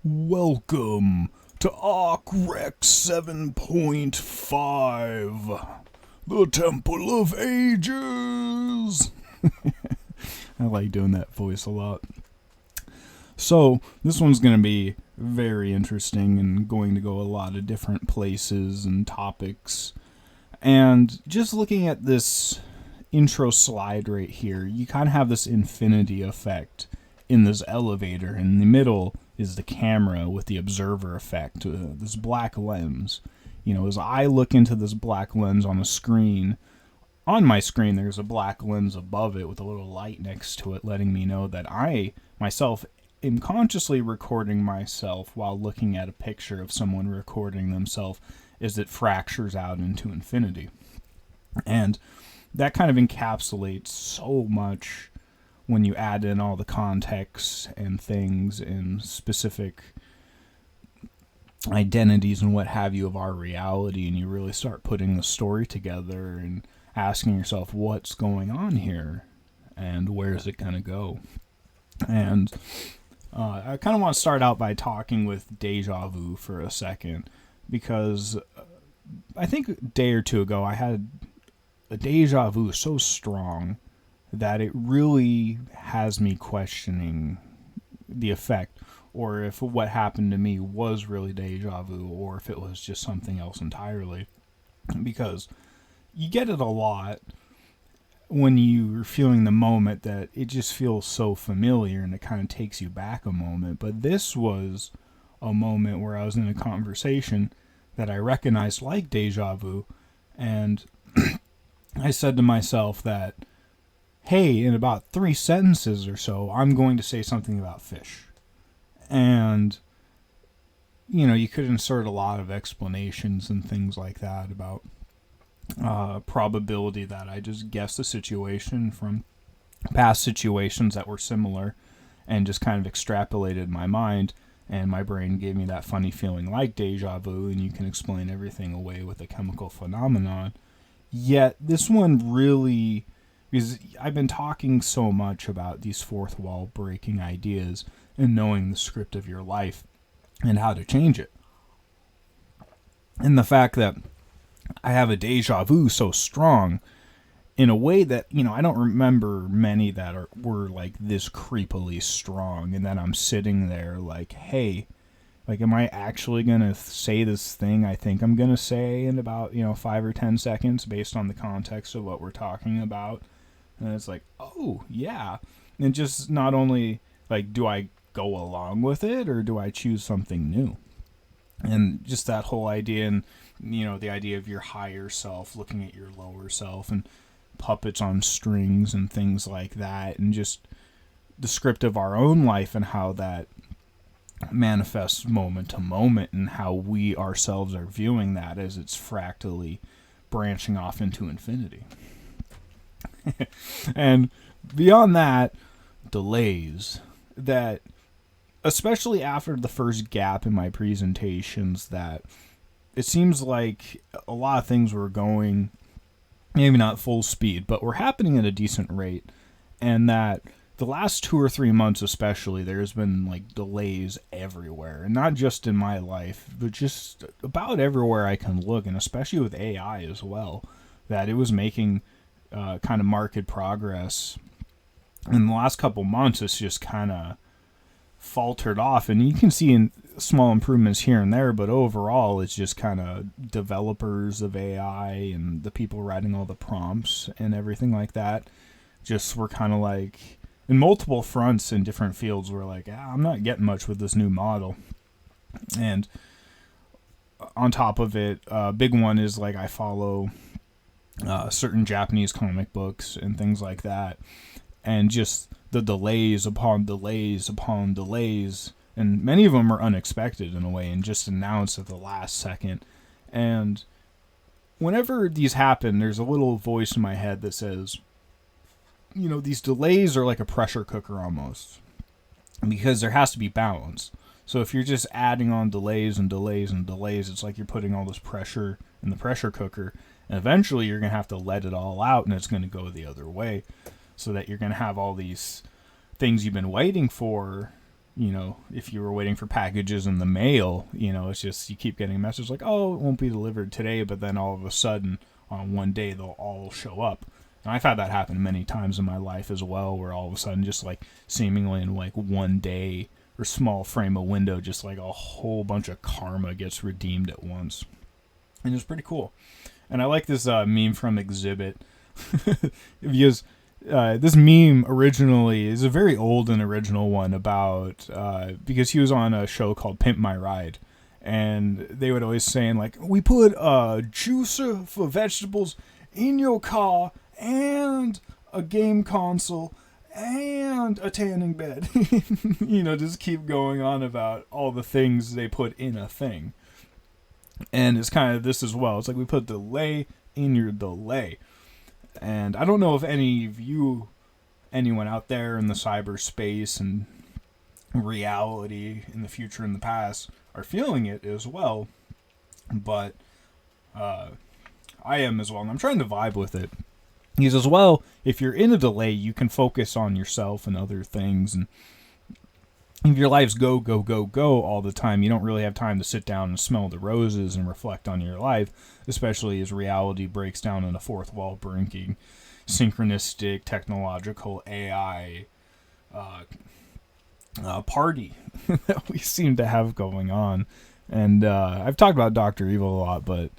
Welcome to Arc Rec 7.5, the Temple of Ages. I like doing that voice a lot. So, this one's going to be very interesting and going to go a lot of different places and topics. And just looking at this intro slide right here, you kind of have this infinity effect in this elevator. In the middle is the camera with the observer effect, this black lens. You know, as I look into this black lens on a screen, on my screen there's a black lens above it with a little light next to it letting me know that I, myself, am consciously recording myself while looking at a picture of someone recording themselves as it fractures out into infinity. And that kind of encapsulates so much when you add in all the context and things and specific identities and what have you of our reality, and you really start putting the story together and asking yourself what's going on here and where is it going to go. And I kind of want to start out by talking with deja vu for a second, because I think a day or two ago I had a deja vu so strong that it really has me questioning the effect, or if what happened to me was really deja vu, or if it was just something else entirely. Because you get it a lot when you're feeling the moment that it just feels so familiar and it kind of takes you back a moment. But this was a moment where I was in a conversation that I recognized like deja vu, and I said to myself that, hey, in about 3 sentences or so, I'm going to say something about fish. And, you know, you could insert a lot of explanations and things like that about probability that I just guessed the situation from past situations that were similar and just kind of extrapolated my mind, and my brain gave me that funny feeling like deja vu, and you can explain everything away with a chemical phenomenon. Yet this one really, because I've been talking so much about these fourth wall breaking ideas and knowing the script of your life and how to change it. And the fact that I have a deja vu so strong in a way that, you know, I don't remember many that were like this creepily strong. And then I'm sitting there like, hey, like, am I actually going to say this thing I think I'm going to say in about, 5 or 10 seconds based on the context of what we're talking about? And it's like, oh, yeah. And just not only, like, do I go along with it, or do I choose something new? And just that whole idea, and, the idea of your higher self looking at your lower self, and puppets on strings and things like that, and just the script of our own life and how that manifests moment to moment, and how we ourselves are viewing that as it's fractally branching off into infinity. And beyond that, delays that, especially after the first gap in my presentations, that it seems like a lot of things were going, maybe not full speed, but were happening at a decent rate, and that the last 2 or 3 months especially, there's been like delays everywhere, and not just in my life, but just about everywhere I can look, and especially with AI as well, that it was making kind of marked progress. In the last couple months, it's just kind of faltered off, and you can see in small improvements here and there, but overall it's just kind of developers of AI and the people writing all the prompts and everything like that just were kind of like, in multiple fronts in different fields, we're like, I'm not getting much with this new model. And on top of it, a big one is, like, I follow certain Japanese comic books and things like that, and just the delays upon delays upon delays, and many of them are unexpected in a way and just announced at the last second. And whenever these happen, there's a little voice in my head that says, these delays are like a pressure cooker almost, because there has to be balance. So if you're just adding on delays and delays and delays, it's like you're putting all this pressure in the pressure cooker, and eventually you're going to have to let it all out, and it's going to go the other way, so that you're going to have all these things you've been waiting for, if you were waiting for packages in the mail, it's just you keep getting a message like, oh, it won't be delivered today, but then all of a sudden on one day they'll all show up. And I've had that happen many times in my life as well, where all of a sudden, just like seemingly in like one day or small frame of window, just like a whole bunch of karma gets redeemed at once. And it's pretty cool. And I like this meme from Exhibit. Because this meme originally is a very old and original one about, because he was on a show called Pimp My Ride. And they would always saying like, we put a juicer for vegetables in your car and a game console and a tanning bed. Just keep going on about all the things they put in a thing. And it's kind of this as well. It's like we put delay in your delay. And I don't know if anyone out there in the cyberspace and reality in the future and the past are feeling it as well. But I am as well. And I'm trying to vibe with it. Because as well, if you're in a delay, you can focus on yourself and other things. And if your life's go, go, go, go all the time, you don't really have time to sit down and smell the roses and reflect on your life, especially as reality breaks down in a fourth wall breaking, synchronistic, technological AI party that we seem to have going on. And I've talked about Dr. Evil a lot, but,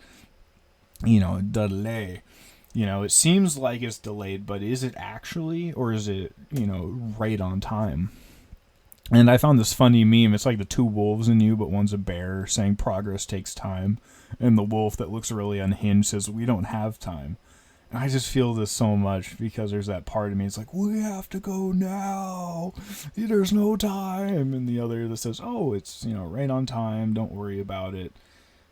delay. It seems like it's delayed, but is it actually, or is it, right on time? And I found this funny meme. It's like the two wolves in you, but one's a bear saying progress takes time. And the wolf that looks really unhinged says, we don't have time. And I just feel this so much because there's that part of me. It's like, we have to go now. There's no time. And the other that says, oh, it's, right on time. Don't worry about it.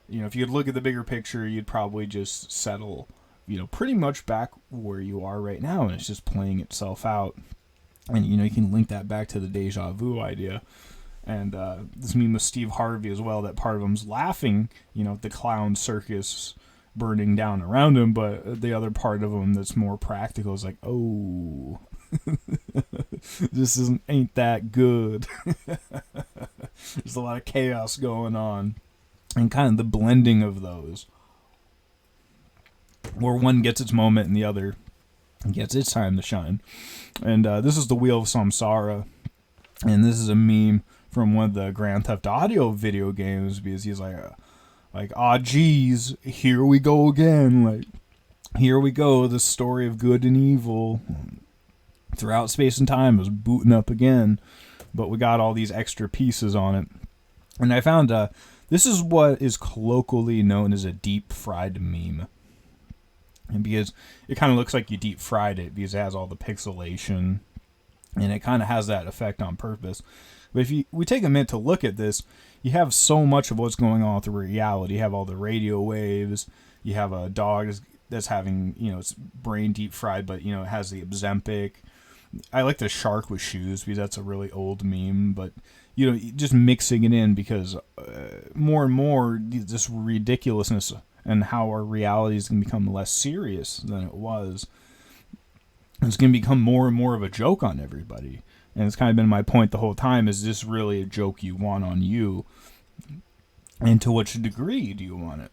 If you could look at the bigger picture, you'd probably just settle, pretty much back where you are right now. And it's just playing itself out. And, you can link that back to the deja vu idea. And this meme with Steve Harvey as well, that part of him's laughing, at the clown circus burning down around him. But the other part of him that's more practical is like, oh, this ain't that good. There's a lot of chaos going on. And kind of the blending of those. Where one gets its moment and the other gets its time to shine. And this is the Wheel of Samsara. And this is a meme from one of the Grand Theft Audio video games, because he's like, ah, geez, here we go again. Like, here we go. The story of good and evil throughout space and time is booting up again. But we got all these extra pieces on it. And I found this is what is colloquially known as a deep fried meme. And because it kind of looks like you deep fried it, because it has all the pixelation, and it kind of has that effect on purpose. But if we take a minute to look at this, you have so much of what's going on with the reality. You have all the radio waves. You have a dog that's having, its brain deep fried, but, it has the Ozempic. I like the shark with shoes, because that's a really old meme. But, just mixing it in, because more and more this ridiculousness and how our reality is going to become less serious than it was. It's going to become more and more of a joke on everybody. And it's kind of been my point the whole time, is this really a joke you want on you? And to which degree do you want it?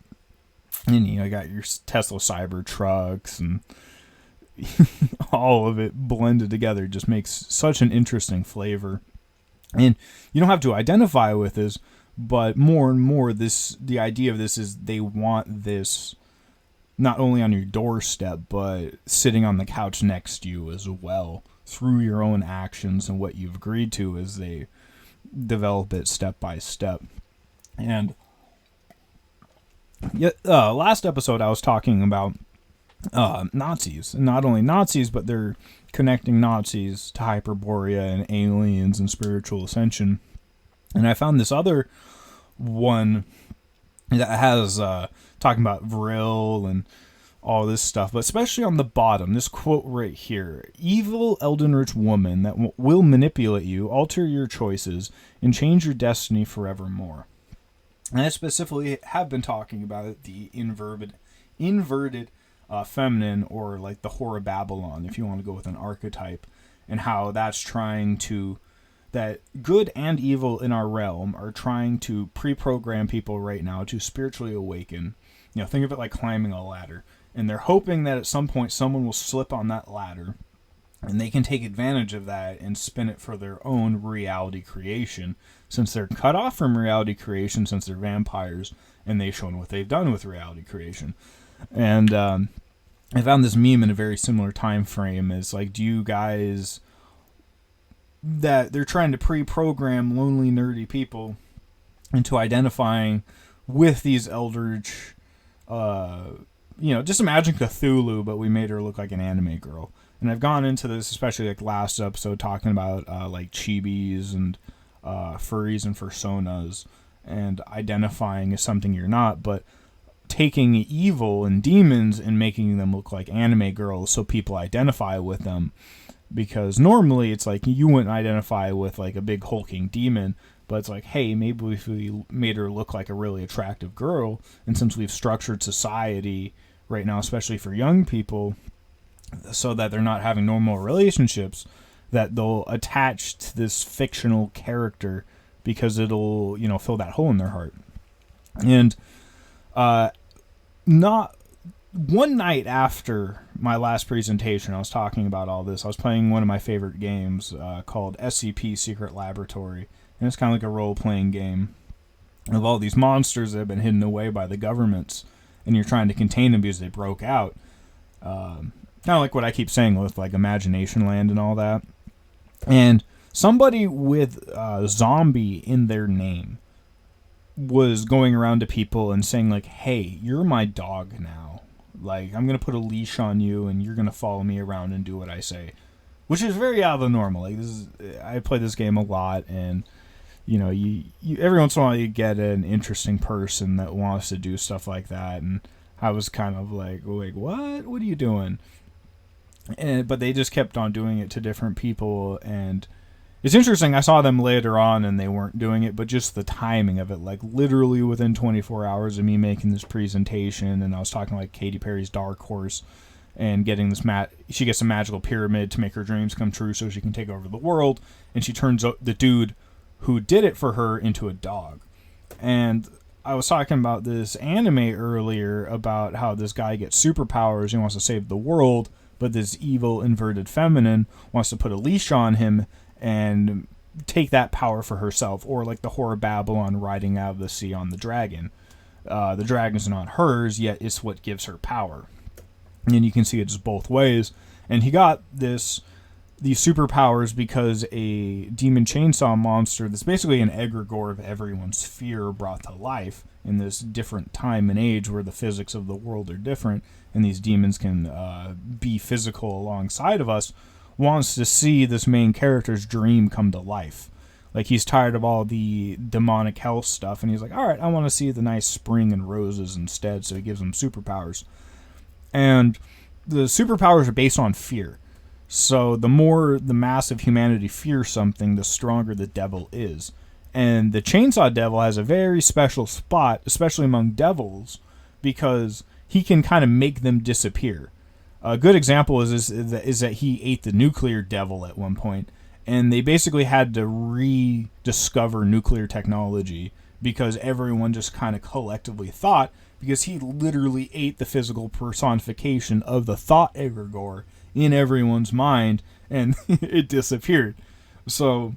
And, you got your Tesla Cybertrucks and all of it blended together just makes such an interesting flavor. And you don't have to identify with this, but more and more, the idea of this is they want this not only on your doorstep, but sitting on the couch next to you as well, through your own actions and what you've agreed to as they develop it step by step. And last episode I was talking about Nazis. And not only Nazis, but they're connecting Nazis to Hyperborea and aliens and spiritual ascension. And I found this other one that has talking about Vril and all this stuff, but especially on the bottom, this quote right here: evil Elden-rich woman that will manipulate you, alter your choices, and change your destiny forevermore. And I specifically have been talking about it, the inverted feminine, or like the Whore of Babylon, if you want to go with an archetype, and how that's that good and evil in our realm are trying to pre-program people right now to spiritually awaken. Think of it like climbing a ladder. And they're hoping that at some point someone will slip on that ladder and they can take advantage of that and spin it for their own reality creation, since they're cut off from reality creation, since they're vampires, and they've shown what they've done with reality creation. And I found this meme in a very similar time frame. Is like, do you guys... that they're trying to pre-program lonely, nerdy people into identifying with these eldritch... just imagine Cthulhu, but we made her look like an anime girl. And I've gone into this, especially like last episode, talking about like chibis and furries and personas, and identifying as something you're not, but taking evil and demons and making them look like anime girls so people identify with them. Because normally it's like you wouldn't identify with like a big hulking demon, but it's like, hey, maybe if we made her look like a really attractive girl, and since we've structured society right now, especially for young people, so that they're not having normal relationships, that they'll attach to this fictional character because it'll, fill that hole in their heart. And not one night after my last presentation, I was talking about all this. I was playing one of my favorite games called SCP Secret Laboratory. And it's kind of like a role-playing game of all these monsters that have been hidden away by the governments, and you're trying to contain them because they broke out. Kind of like what I keep saying with like Imagination Land and all that. And somebody with zombie in their name was going around to people and saying like, hey, you're my dog now. Like, I'm going to put a leash on you and you're going to follow me around and do what I say. Which is very out of the normal. Like, I play this game a lot, and you every once in a while you get an interesting person that wants to do stuff like that, and I was kind of like what are you doing? But they just kept on doing it to different people, and it's interesting. I saw them later on and they weren't doing it, but just the timing of it, like literally within 24 hours of me making this presentation, and I was talking like Katy Perry's Dark Horse and getting this she gets a magical pyramid to make her dreams come true so she can take over the world, and she turns the dude who did it for her into a dog. And I was talking about this anime earlier about how this guy gets superpowers and wants to save the world, but this evil inverted feminine wants to put a leash on him and take that power for herself, or like the Whore Babylon riding out of the sea on the dragon. The dragon's not hers, yet it's what gives her power. And you can see it just both ways. And he got these superpowers because a demon chainsaw monster that's basically an egregore of everyone's fear brought to life in this different time and age where the physics of the world are different, and these demons can be physical alongside of us, wants to see this main character's dream come to life. Like, he's tired of all the demonic hell stuff, and he's like, all right, I want to see the nice spring and roses instead, so he gives him superpowers. And the superpowers are based on fear. So the more the mass of humanity fears something, the stronger the devil is. And the Chainsaw Devil has a very special spot, especially among devils, because he can kind of make them disappear. A good example is that he ate the nuclear devil at one point, and they basically had to rediscover nuclear technology because everyone just kind of collectively thought, because he literally ate the physical personification of the thought egregore in everyone's mind, and it disappeared. So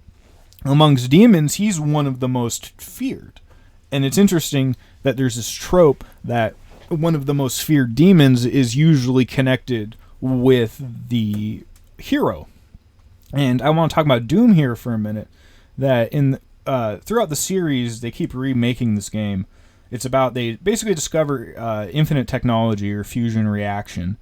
amongst demons, he's one of the most feared. And it's interesting that there's this trope that one of the most feared demons is usually connected with the hero. And I want to talk about Doom here for a minute. That throughout the series, they keep remaking this game. It's about, they basically discover infinite technology or fusion reaction.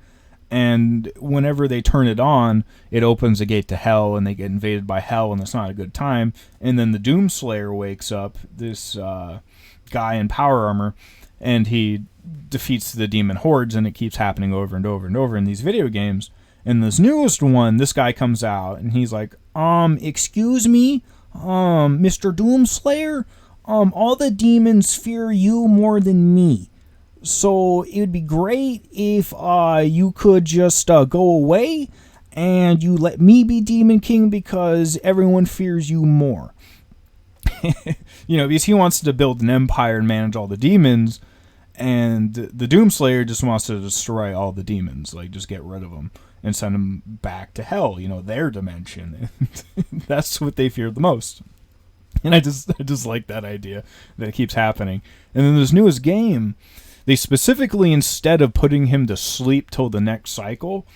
And whenever they turn it on, it opens a gate to hell, and they get invaded by hell, and it's not a good time. And then the Doomslayer wakes up, this guy in power armor, and he defeats the demon hordes, and it keeps happening over and over and over in these video games. And this newest one, this guy comes out, and he's like, excuse me, Mr. Doomslayer, all the demons fear you more than me. So it would be great if you could just go away, and you let me be Demon King because everyone fears you more. Because he wants to build an empire and manage all the demons, and the Doomslayer just wants to destroy all the demons, like just get rid of them and send them back to hell, their dimension. That's what they fear the most. And I just like that idea that it keeps happening. And then this newest game, they specifically, instead of putting him to sleep till the next cycle,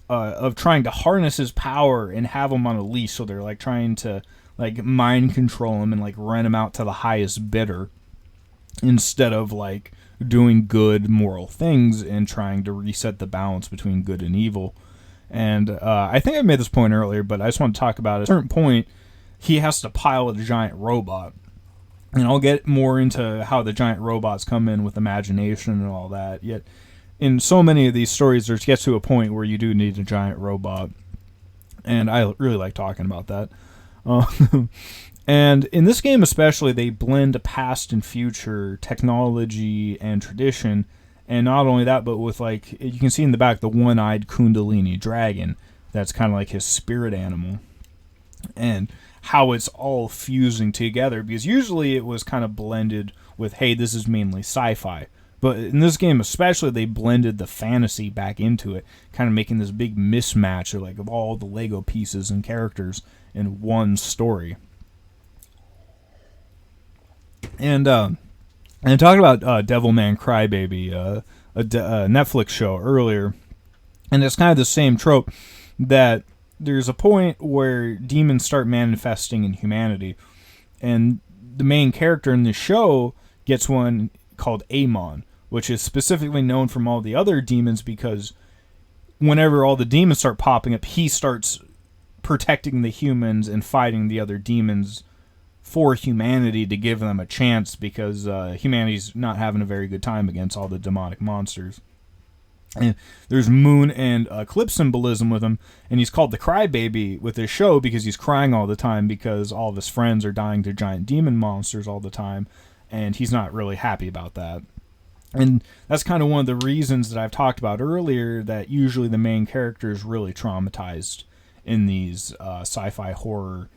of trying to harness his power and have him on a leash, so they're like trying to like mind control him and like rent him out to the highest bidder, instead of like doing good moral things and trying to reset the balance between good and evil. And I think I made this point earlier, but I just want to talk about it. At a certain point, he has to pilot a giant robot. And I'll get more into how the giant robots come in with imagination and all that. Yet, in so many of these stories, there gets to a point where you do need a giant robot. And I really like talking about that. And in this game especially, they blend past and future, technology and tradition. And not only that, but with, like, you can see in the back the one-eyed Kundalini dragon. That's kind of like his spirit animal. And how it's all fusing together. Because usually it was kind of blended with, hey, this is mainly sci-fi. But in this game especially, they blended the fantasy back into it. Kind of making this big mismatch of all the Lego pieces and characters in one story. And talking about Devilman Crybaby, a Netflix show earlier, and it's kind of the same trope that there's a point where demons start manifesting in humanity, and the main character in the show gets one called Amon, which is specifically known from all the other demons because whenever all the demons start popping up, he starts protecting the humans and fighting the other demons for humanity to give them a chance, because humanity's not having a very good time against all the demonic monsters. And there's moon and eclipse symbolism with him, and he's called the Crybaby with his show because he's crying all the time because all of his friends are dying to giant demon monsters all the time, and he's not really happy about that. And that's kind of one of the reasons that I've talked about earlier, that usually the main character is really traumatized in these sci-fi horror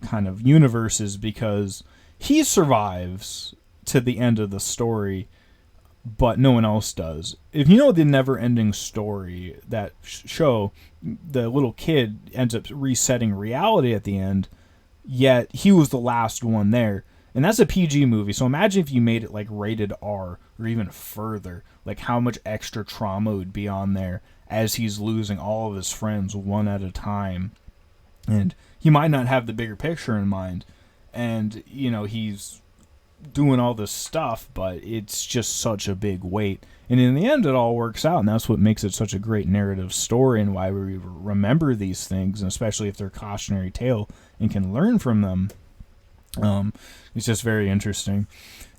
kind of universes, because he survives to the end of the story, but no one else does. If you know the Never-Ending Story, that show, the little kid ends up resetting reality at the end, yet he was the last one there. And that's a PG movie, so imagine if you made it like rated R or even further, like how much extra trauma would be on there as he's losing all of his friends one at a time. And he might not have the bigger picture in mind, and he's doing all this stuff, but it's just such a big weight. And in the end, it all works out, and that's what makes it such a great narrative story and why we remember these things, and especially if they're cautionary tale and can learn from them. It's just very interesting.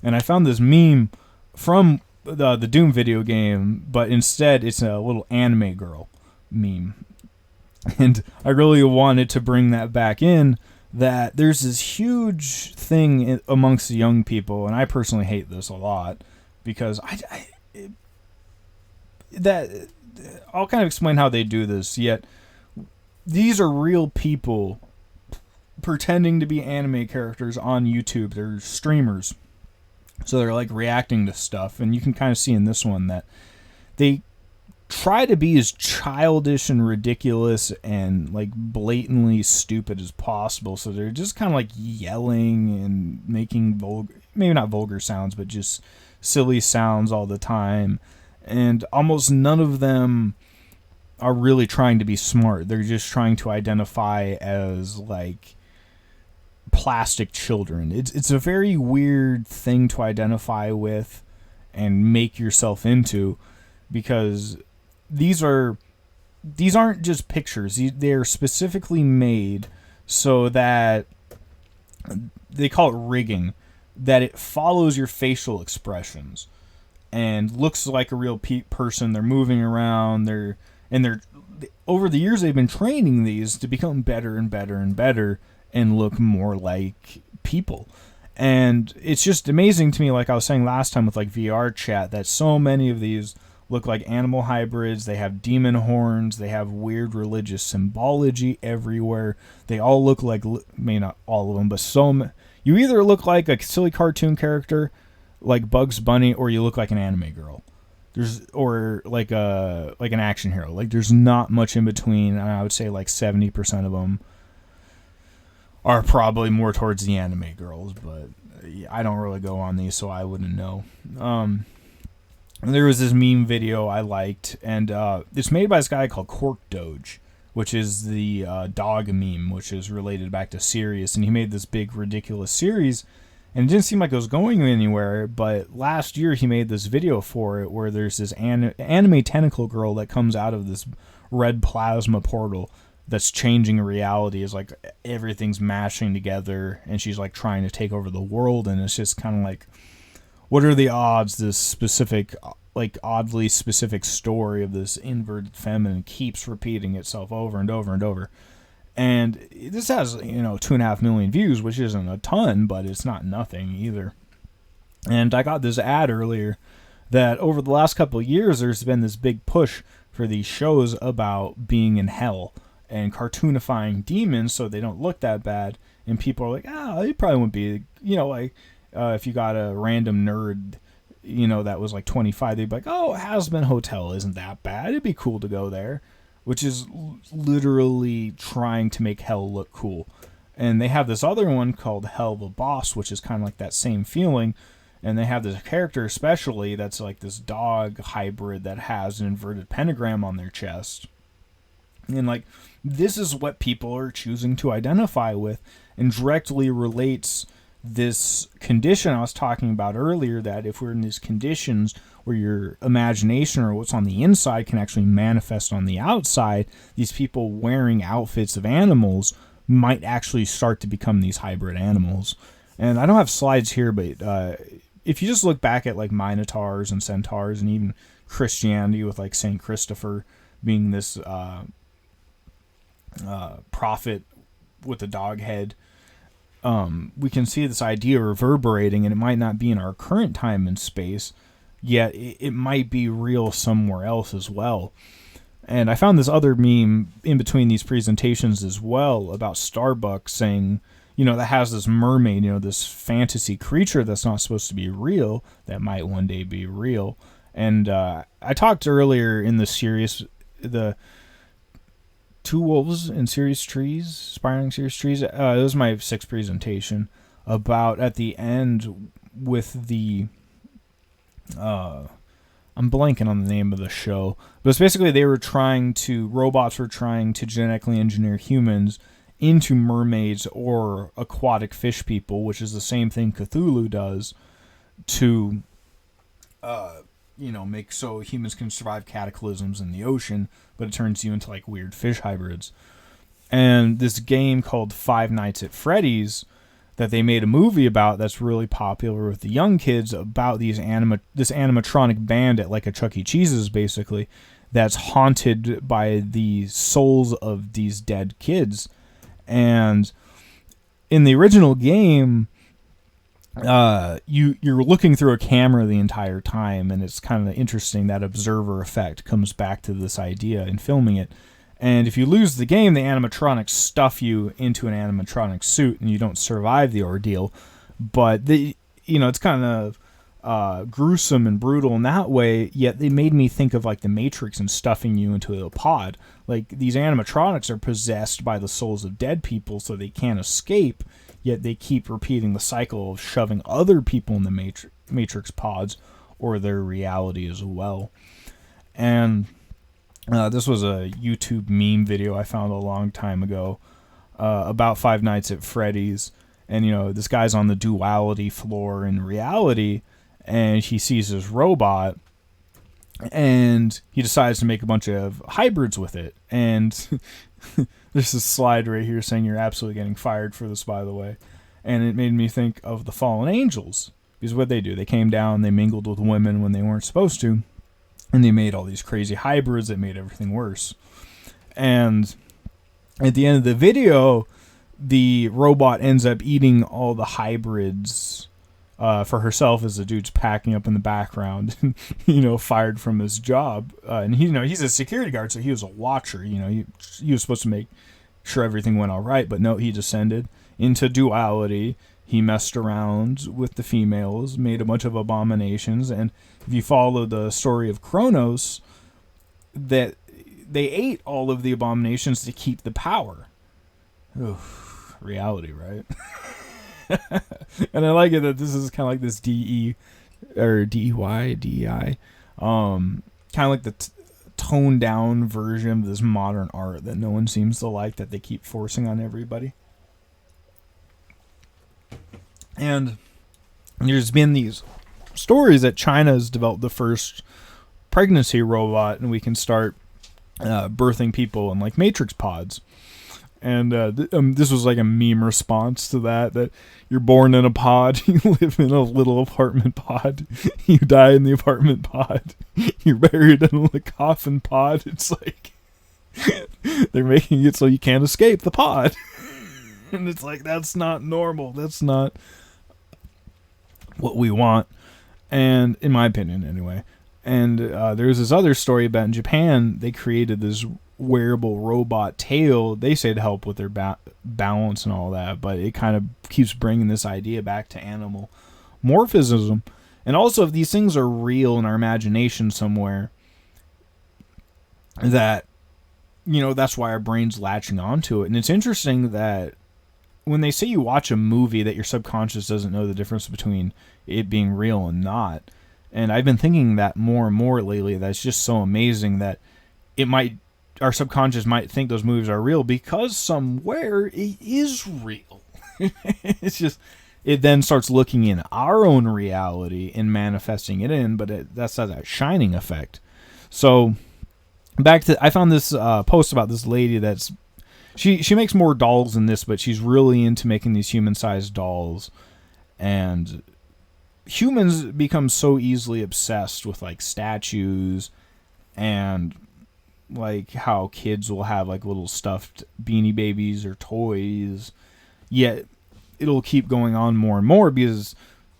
And I found this meme from the Doom video game, but instead it's a little anime girl meme. And I really wanted to bring that back in, that there's this huge thing amongst the young people, and I personally hate this a lot, because I'll kind of explain how they do this, yet these are real people pretending to be anime characters on YouTube. They're streamers, so they're like reacting to stuff, and you can kind of see in this one that they try to be as childish and ridiculous and like blatantly stupid as possible. So they're just kind of like yelling and making maybe not vulgar sounds, but just silly sounds all the time. And almost none of them are really trying to be smart. They're just trying to identify as like plastic children. It's a very weird thing to identify with and make yourself into, because these aren't just pictures. They're specifically made so that they call it rigging, that it follows your facial expressions and looks like a real person. They're moving around. They're over the years they've been training these to become better and better and better and look more like people. And it's just amazing to me, like I was saying last time with like VR chat, that so many of these look like animal hybrids. They have demon horns. They have weird religious symbology everywhere. They all look like, maybe not all of them, but some. You either look like a silly cartoon character like Bugs Bunny, or you look like an anime girl. Or like an action hero. Like, there's not much in between. And I would say like 70% of them are probably more towards the anime girls, but I don't really go on these, so I wouldn't know. There was this meme video I liked, and it's made by this guy called Cork Doge, which is the dog meme, which is related back to Sirius, and he made this big ridiculous series, and it didn't seem like it was going anywhere, but last year he made this video for it where there's this anime tentacle girl that comes out of this red plasma portal that's changing reality. Is like everything's mashing together, and she's like trying to take over the world, and it's just kind of like, what are the odds this specific, like oddly specific story of this inverted feminine keeps repeating itself over and over and over? And this has, 2.5 million views, which isn't a ton, but it's not nothing either. And I got this ad earlier that over the last couple of years, there's been this big push for these shows about being in hell and cartoonifying demons so they don't look that bad. And people are like, it probably wouldn't be, if you got a random nerd, that was like 25, they'd be like, Hazbin Hotel isn't that bad. It'd be cool to go there, which is literally trying to make hell look cool. And they have this other one called Hell of a Boss, which is kind of like that same feeling. And they have this character especially that's like this dog hybrid that has an inverted pentagram on their chest. And like, this is what people are choosing to identify with, and directly relates this condition I was talking about earlier, that if we're in these conditions where your imagination or what's on the inside can actually manifest on the outside, these people wearing outfits of animals might actually start to become these hybrid animals. And I don't have slides here, but if you just look back at like minotaurs and centaurs, and even Christianity with like Saint Christopher being this prophet with a dog head, we can see this idea reverberating, and it might not be in our current time and space, yet it might be real somewhere else as well. And I found this other meme in between these presentations as well about Starbucks saying, that has this mermaid, this fantasy creature that's not supposed to be real, that might one day be real. And I talked earlier in the series, the Two Wolves in Serious Trees, Spiraling Serious Trees. It was my 6th presentation about at the end with the, I'm blanking on the name of the show, but it's basically robots were trying to genetically engineer humans into mermaids or aquatic fish people, which is the same thing Cthulhu does to, make so humans can survive cataclysms in the ocean, but it turns you into like weird fish hybrids. And this game called Five Nights at Freddy's that they made a movie about that's really popular with the young kids about this animatronic bandit, like a Chuck E. Cheese's basically, that's haunted by the souls of these dead kids. And in the original game, you're looking through a camera the entire time, and it's kind of interesting. That observer effect comes back to this idea in filming it. And if you lose the game, the animatronics stuff you into an animatronic suit, and you don't survive the ordeal. But it's kind of gruesome and brutal in that way. Yet they made me think of like the Matrix and stuffing you into a pod. Like, these animatronics are possessed by the souls of dead people, so they can't escape. Yet they keep repeating the cycle of shoving other people in the Matrix pods or their reality as well. And this was a YouTube meme video I found a long time ago about Five Nights at Freddy's. And, this guy's on the duality floor in reality, and he sees this robot, and he decides to make a bunch of hybrids with it. And there's a slide right here saying you're absolutely getting fired for this, by the way. And it made me think of the fallen angels. Because what they do, they came down, they mingled with women when they weren't supposed to, and they made all these crazy hybrids that made everything worse. And at the end of the video, the robot ends up eating all the hybrids for herself as the dude's packing up in the background, fired from his job. And he's a security guard, so he was a watcher. He was supposed to make sure everything went all right, but no, he descended into duality. He messed around with the females, made a bunch of abominations, and if you follow the story of Kronos, that they ate all of the abominations to keep the power. Oof, reality, right? And I like it that this is kind of like this DE or DEI, kind of like the toned down version of this modern art that no one seems to like, that they keep forcing on everybody. And there's been these stories that China has developed the first pregnancy robot, and we can start birthing people in like matrix pods. And this was like a meme response to that you're born in a pod, you live in a little apartment pod, you die in the apartment pod, you're buried in a coffin pod. It's like they're making it so you can't escape the pod. And it's like, that's not normal. That's not what we want. And in my opinion, anyway. And there's this other story about in Japan, they created this wearable robot tail, they say, to help with their balance and all that, but it kind of keeps bringing this idea back to animal morphism. And also, if these things are real in our imagination somewhere, that, that's why our brain's latching onto it. And it's interesting that when they say you watch a movie, that your subconscious doesn't know the difference between it being real and not. And I've been thinking that more and more lately, that it's just so amazing that our subconscious might think those movies are real because somewhere it is real. It's just, it then starts looking in our own reality and manifesting it in, but that's that shining effect. So I found this post about this lady that's, she makes more dolls than this, but she's really into making these human-sized dolls. And humans become so easily obsessed with like statues, and like how kids will have like little stuffed Beanie Babies or toys, yet it'll keep going on more and more because,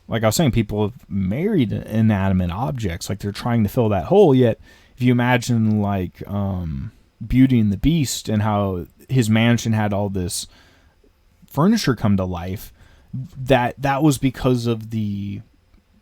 like I was saying, people have married inanimate objects, like they're trying to fill that hole. Yet if you imagine like Beauty and the Beast and how his mansion had all this furniture come to life, that was because of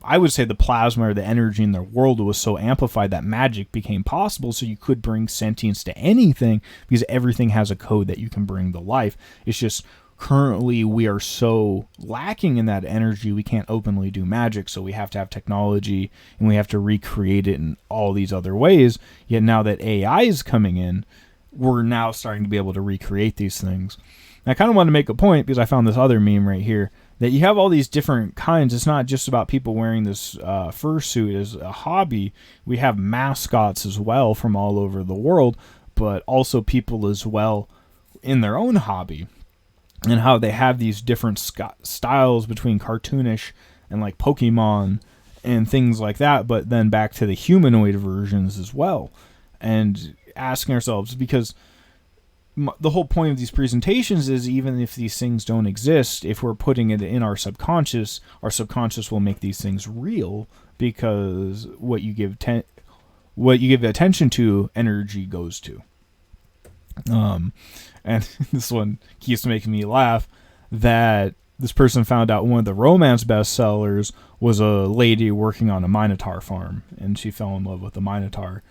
I would say the plasma or the energy in the world was so amplified that magic became possible, so you could bring sentience to anything because everything has a code that you can bring to life. It's just currently we are so lacking in that energy, we can't openly do magic, so we have to have technology and we have to recreate it in all these other ways. Yet now that AI is coming in, we're now starting to be able to recreate these things. And I kind of want to make a point because I found this other meme right here, that you have all these different kinds. It's not just about people wearing this fursuit as a hobby. We have mascots as well from all over the world, but also people as well in their own hobby, and how they have these different styles between cartoonish and like Pokemon and things like that, but then back to the humanoid versions as well. And asking ourselves, because the whole point of these presentations is, even if these things don't exist, if we're putting it in our subconscious will make these things real, because what you give attention to, energy goes to. And this one keeps making me laugh, that this person found out one of the romance bestsellers was a lady working on a Minotaur farm, and she fell in love with the Minotaur.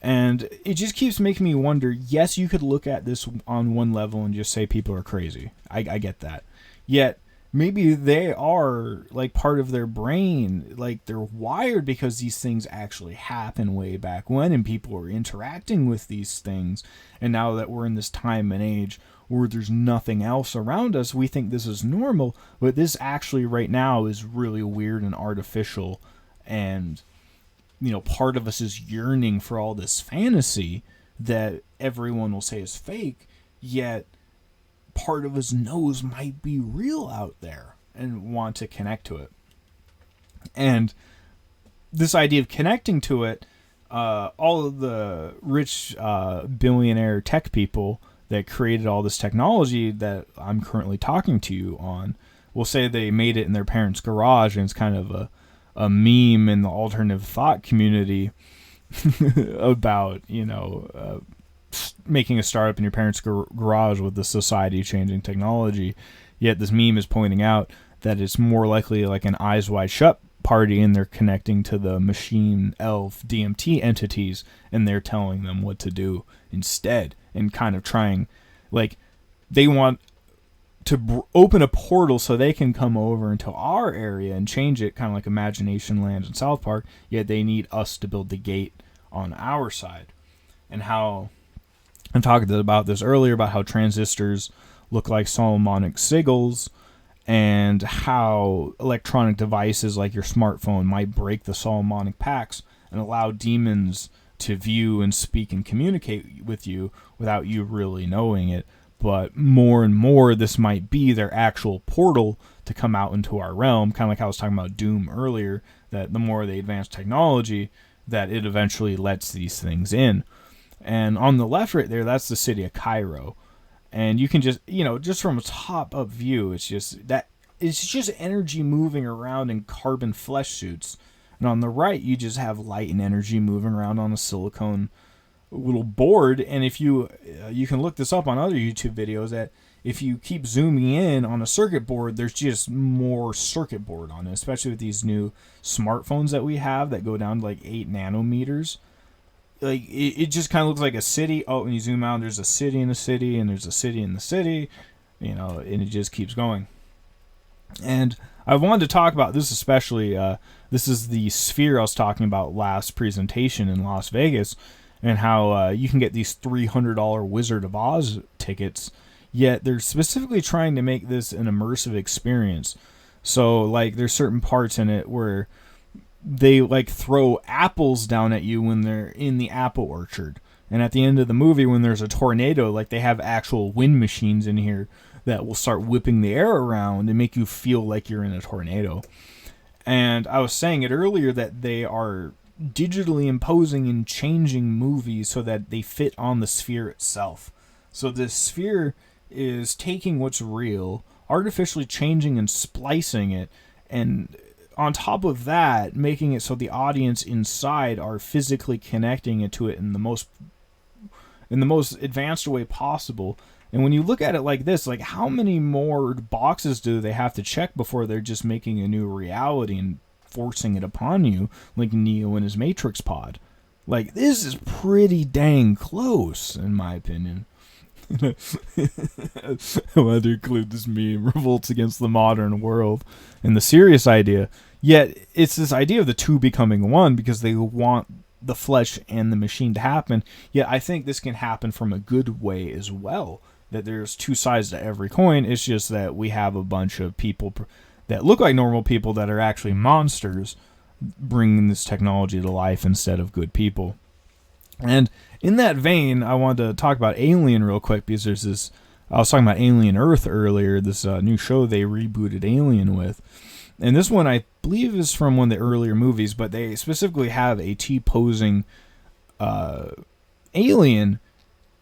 And it just keeps making me wonder, yes, you could look at this on one level and just say people are crazy. I get that. Yet, maybe they are, like, part of their brain, like, they're wired because these things actually happen way back when, and people are interacting with these things. And now that we're in this time and age where there's nothing else around us, we think this is normal, but this actually right now is really weird and artificial, and part of us is yearning for all this fantasy that everyone will say is fake, yet part of us knows might be real out there and want to connect to it. And this idea of connecting to it, all of the rich billionaire tech people that created all this technology that I'm currently talking to you on, will say they made it in their parents' garage, and it's kind of a meme in the alternative thought community about, making a startup in your parents' garage with the society-changing technology. Yet this meme is pointing out that it's more likely like an Eyes Wide Shut party, and they're connecting to the machine elf DMT entities, and they're telling them what to do instead, and kind of trying, like, they want to open a portal so they can come over into our area and change it, kind of like Imagination Land in South Park, yet they need us to build the gate on our side. And how, I'm talking about this earlier, about how transistors look like Solomonic sigils, and how electronic devices like your smartphone might break the Solomonic pacts and allow demons to view and speak and communicate with you without you really knowing it. But more and more, this might be their actual portal to come out into our realm, kind of like I was talking about Doom earlier, that the more they advance technology, that it eventually lets these things in. And on the left right there, that's the city of Cairo. And you can just, just from a top-up view, it's just energy moving around in carbon flesh suits. And on the right, you just have light and energy moving around on a silicone little board. And if you can look this up on other YouTube videos, that if you keep zooming in on a circuit board, there's just more circuit board on it, especially with these new smartphones that we have that go down to like 8 nanometers. Like, it just kind of looks like a city. Oh, and you zoom out, there's a city in the city, and there's a city in the city, and it just keeps going. And I wanted to talk about this especially. This is the sphere I was talking about last presentation in Las Vegas, and how you can get these $300 Wizard of Oz tickets, yet they're specifically trying to make this an immersive experience. So, like, there's certain parts in it where they like throw apples down at you when they're in the apple orchard, and at the end of the movie, when there's a tornado, like, they have actual wind machines in here that will start whipping the air around and make you feel like you're in a tornado. And I was saying it earlier that they are digitally imposing and changing movies so that they fit on the sphere itself. So this sphere is taking what's real, artificially changing and splicing it, and on top of that, making it so the audience inside are physically connecting it to it in the most advanced way possible. And when you look at it like this, like, how many more boxes do they have to check before they're just making a new reality and forcing it upon you, like Neo in his Matrix pod? Like, this is pretty dang close, in my opinion. I wanted to include this meme, revolts against the modern world, and the serious idea. Yet, it's this idea of the two becoming one, because they want the flesh and the machine to happen. Yet, I think this can happen from a good way as well, that there's two sides to every coin. It's just that we have a bunch of people that look like normal people that are actually monsters, bringing this technology to life instead of good people. And in that vein, I wanted to talk about Alien real quick, because there's this, I was talking about Alien Earth earlier, this new show they rebooted Alien with. And this one, I believe, is from one of the earlier movies, but they specifically have a T-posing alien,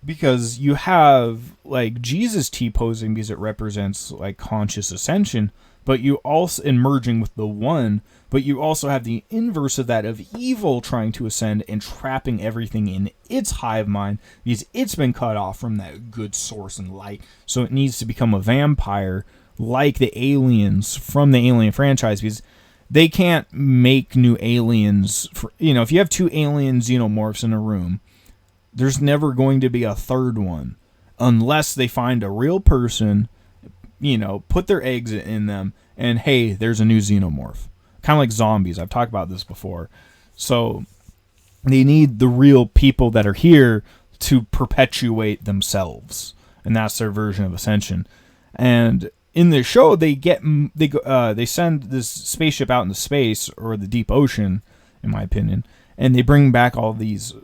because you have, like, Jesus T-posing because it represents, like, conscious ascension, but you also, in merging with the one, but you also have the inverse of that, of evil trying to ascend and trapping everything in its hive mind, because it's been cut off from that good source and light, so it needs to become a vampire, like the aliens from the Alien franchise, because they can't make new aliens. If you have two alien xenomorphs in a room, there's never going to be a third one unless they find a real person, put their eggs in them, and hey, there's a new xenomorph. Kind of like zombies. I've talked about this before. So they need the real people that are here to perpetuate themselves, and that's their version of ascension. And in the show, they send this spaceship out into space, or the deep ocean, in my opinion, and they bring back all these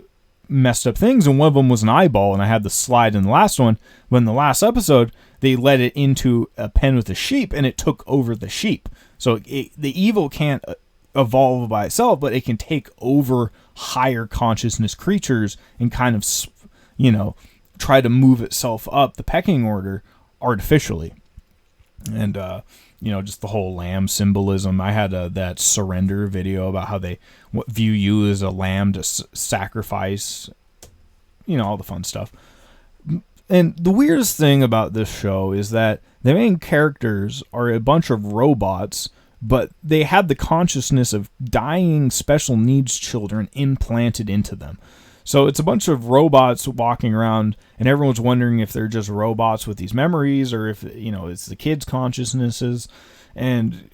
messed up things, and one of them was an eyeball, and I had the slide in the last one, but in the last episode, they let it into a pen with a sheep, and it took over the sheep. So the evil can't evolve by itself, but it can take over higher consciousness creatures and kind of, try to move itself up the pecking order artificially. And just the whole lamb symbolism. I had that surrender video about how they view you as a lamb to sacrifice, all the fun stuff. And the weirdest thing about this show is that the main characters are a bunch of robots, but they have the consciousness of dying special needs children implanted into them. So it's a bunch of robots walking around, and everyone's wondering if they're just robots with these memories, or if, it's the kids' consciousnesses. And,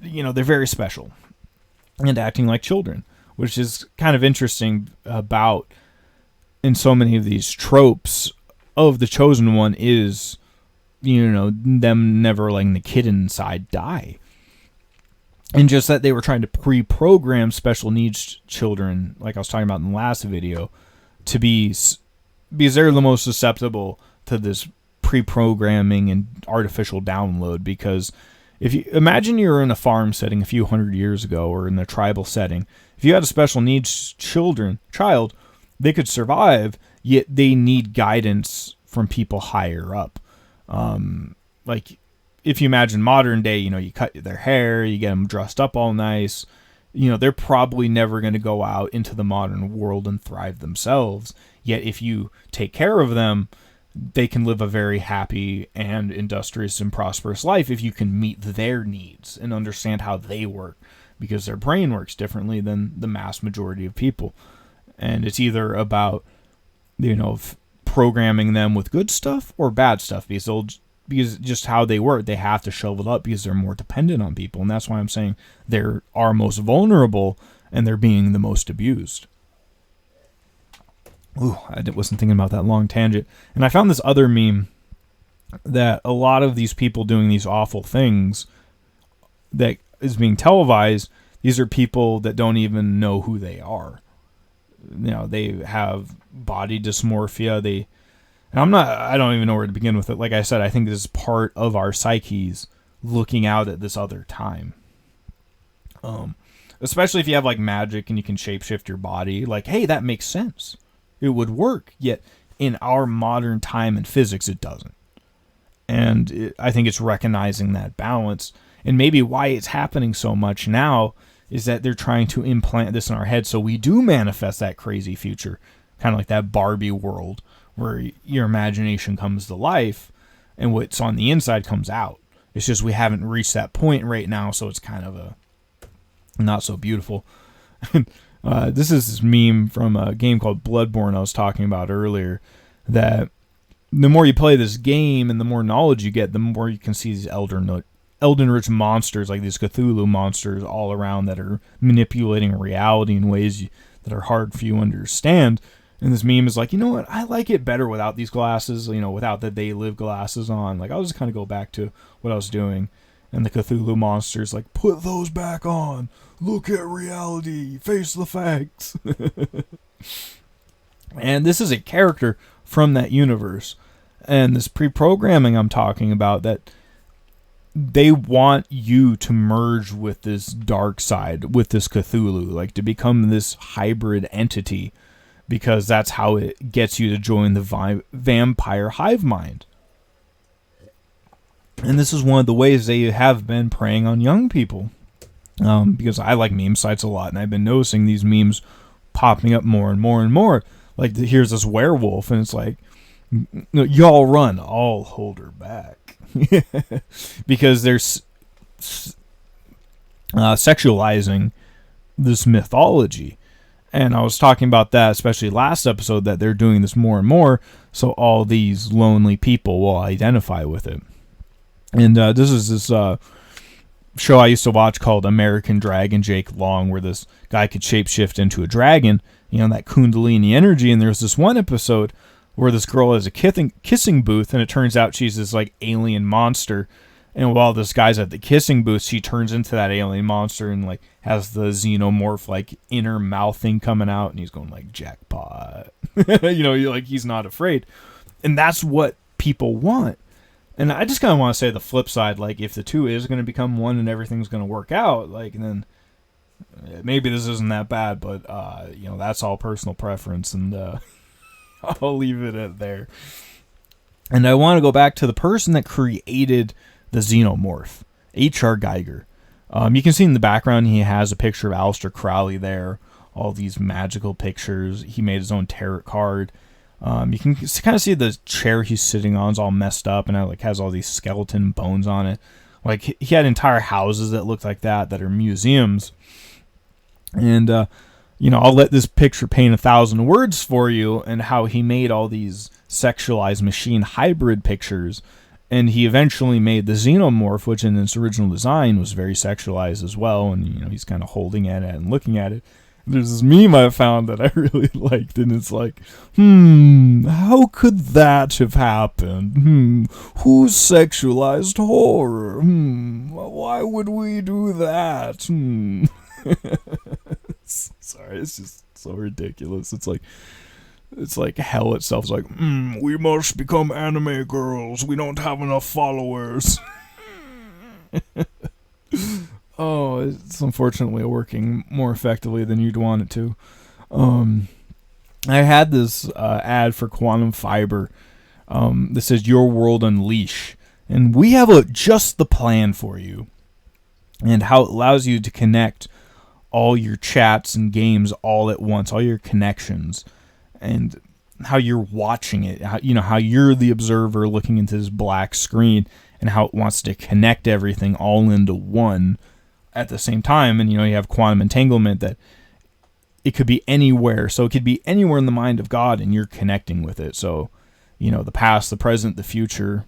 they're very special and acting like children, which is kind of interesting about, in so many of these tropes of the Chosen One, is, them never letting the kid inside die. And just that they were trying to pre-program special needs children, like I was talking about in the last video, to be, because they're the most susceptible to this pre-programming and artificial download. Because if you imagine you're in a farm setting a few hundred years ago, or in a tribal setting, if you had a special needs child, they could survive, yet they need guidance from people higher up. Like, if you imagine modern day, you cut their hair, you get them dressed up all nice, they're probably never going to go out into the modern world and thrive themselves. Yet if you take care of them, they can live a very happy and industrious and prosperous life if you can meet their needs and understand how they work, because their brain works differently than the mass majority of people. And it's either about, programming them with good stuff or bad stuff, because just how they work, they have to shovel it up because they're more dependent on people. And that's why I'm saying they're our most vulnerable and they're being the most abused. Ooh, I wasn't thinking about that long tangent. And I found this other meme that a lot of these people doing these awful things that is being televised, these are people that don't even know who they are. They have body dysmorphia. I don't even know where to begin with it. Like I said, I think this is part of our psyches looking out at this other time. Especially if you have like magic and you can shapeshift your body. Like, hey, that makes sense. It would work. Yet in our modern time and physics, it doesn't. And I think it's recognizing that balance. And maybe why it's happening so much now is that they're trying to implant this in our head so we do manifest that crazy future. Kind of like that Barbie world where your imagination comes to life and what's on the inside comes out. It's just we haven't reached that point right now, so it's kind of a not so beautiful. This is this meme from a game called Bloodborne I was talking about earlier, that the more you play this game and the more knowledge you get, the more you can see these Eldritch monsters, like these Cthulhu monsters all around that are manipulating reality in ways that are hard for you to understand. And this meme is like, you know what? I like it better without these glasses, without the They Live glasses on. Like, I'll just kind of go back to what I was doing. And the Cthulhu monsters, like, put those back on. Look at reality. Face the facts. And this is a character from that universe. And this pre-programming I'm talking about, that they want you to merge with this dark side, with this Cthulhu, like to become this hybrid entity, because that's how it gets you to join the vampire hive mind. And this is one of the ways they have been preying on young people. Because I like meme sites a lot, and I've been noticing these memes popping up more and more and more. Like, here's this werewolf, and it's like, y'all run, I'll hold her back. Because they're sexualizing this mythology. And I was talking about that, especially last episode, that they're doing this more and more, so all these lonely people will identify with it. And this is this show I used to watch called American Dragon Jake Long, where this guy could shapeshift into a dragon, that Kundalini energy. And there's this one episode where this girl has a kissing booth, and it turns out she's this like alien monster. And while this guy's at the kissing booth, she turns into that alien monster and like has the xenomorph like inner mouth thing coming out, and he's going like jackpot. Like he's not afraid. And that's what people want. And I just kind of want to say the flip side, like if the two is going to become one and everything's going to work out, like, and then maybe this isn't that bad, but that's all personal preference, and I'll leave it at there. And I want to go back to the person that created the xenomorph, H.R. Geiger. You can see in the background he has a picture of Aleister Crowley there. All these magical pictures. He made his own tarot card. You can kind of see the chair he's sitting on is all messed up and it has all these skeleton bones on it. Like, he had entire houses that looked like that are museums. And, I'll let this picture paint 1,000 words for you, and how he made all these sexualized machine hybrid pictures. And he eventually made the xenomorph, which in its original design was very sexualized as well. And, he's kind of holding at it and looking at it. There's this meme I found that I really liked, and it's like, how could that have happened? Who sexualized horror? Why would we do that? Sorry, it's just so ridiculous. It's like hell itself. It's like, we must become anime girls. We don't have enough followers. Oh, it's unfortunately working more effectively than you'd want it to. I had this ad for Quantum Fiber that says "Your World Unleash," and we have just the plan for you, and how it allows you to connect all your chats and games all at once, all your connections, and how you're watching it. How you're the observer looking into this black screen, and how it wants to connect everything all into one at the same time. And you have quantum entanglement, that it could be anywhere. So it could be anywhere in the mind of God, and you're connecting with it. So the past, the present, the future,